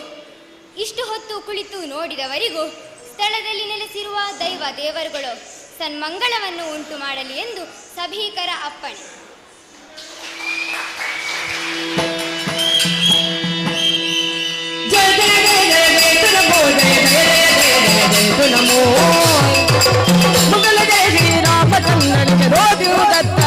ಇಷ್ಟು ಹೊತ್ತು ಕುಳಿತು ನೋಡಿದವರಿಗೂ ಸ್ಥಳದಲ್ಲಿ ನೆಲೆಸಿರುವ ದೈವ ದೇವರುಗಳು ಸನ್ಮಂಗಳವನ್ನು ಉಂಟು ಮಾಡಲಿ ಎಂದು ಸಭೀಕರ ಅಪ್ಪಣೆ. ನಮೋ ಮಂಗಲ ಜಯ ಶ್ರೀರಾಮಚಂದ್ರನಿಗೆ ರೋದಿಯು ದತ್ತ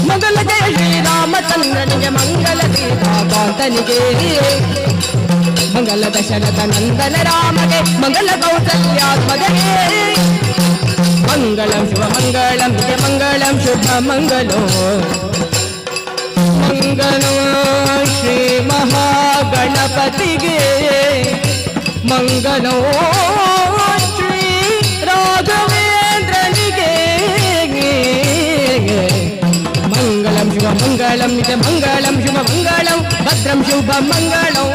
ಮಂಗಲ ಜಯ ಶ್ರೀರಾಮಚಂದ್ರನಿಗೆ ಮಂಗಲ ಸೀತಾಕಾಂತನಿಗೆ ಮಂಗಲ ದಶರಥ ನಂದನ ರಾಮಗೆ ಮಂಗಲ ಕೌಸಲ್ಯಾತ್ಮಜಗೆ ಮಂಗಳಂ ಶುಭ ಮಂಗಳಂ ಜಯ ಮಂಗಳಂ ಶುಭ ಮಂಗಲೋ ಮಂಗಲೋ ಶ್ರೀ ಮಹಾಗಣಪತಿಗೆ ಮಂಗಲೋ ಶ್ರೀ ರಾಘವೇಂದ್ರನಿಗೆ ಮಂಗಳಂ ಶುಭ ಮಂಗಳಂ ನಿತ್ಯ ಮಂಗಳಂ ಶುಭ ಮಂಗಳಂ ಭದ್ರಂ ಶುಭ ಮಂಗಳಂ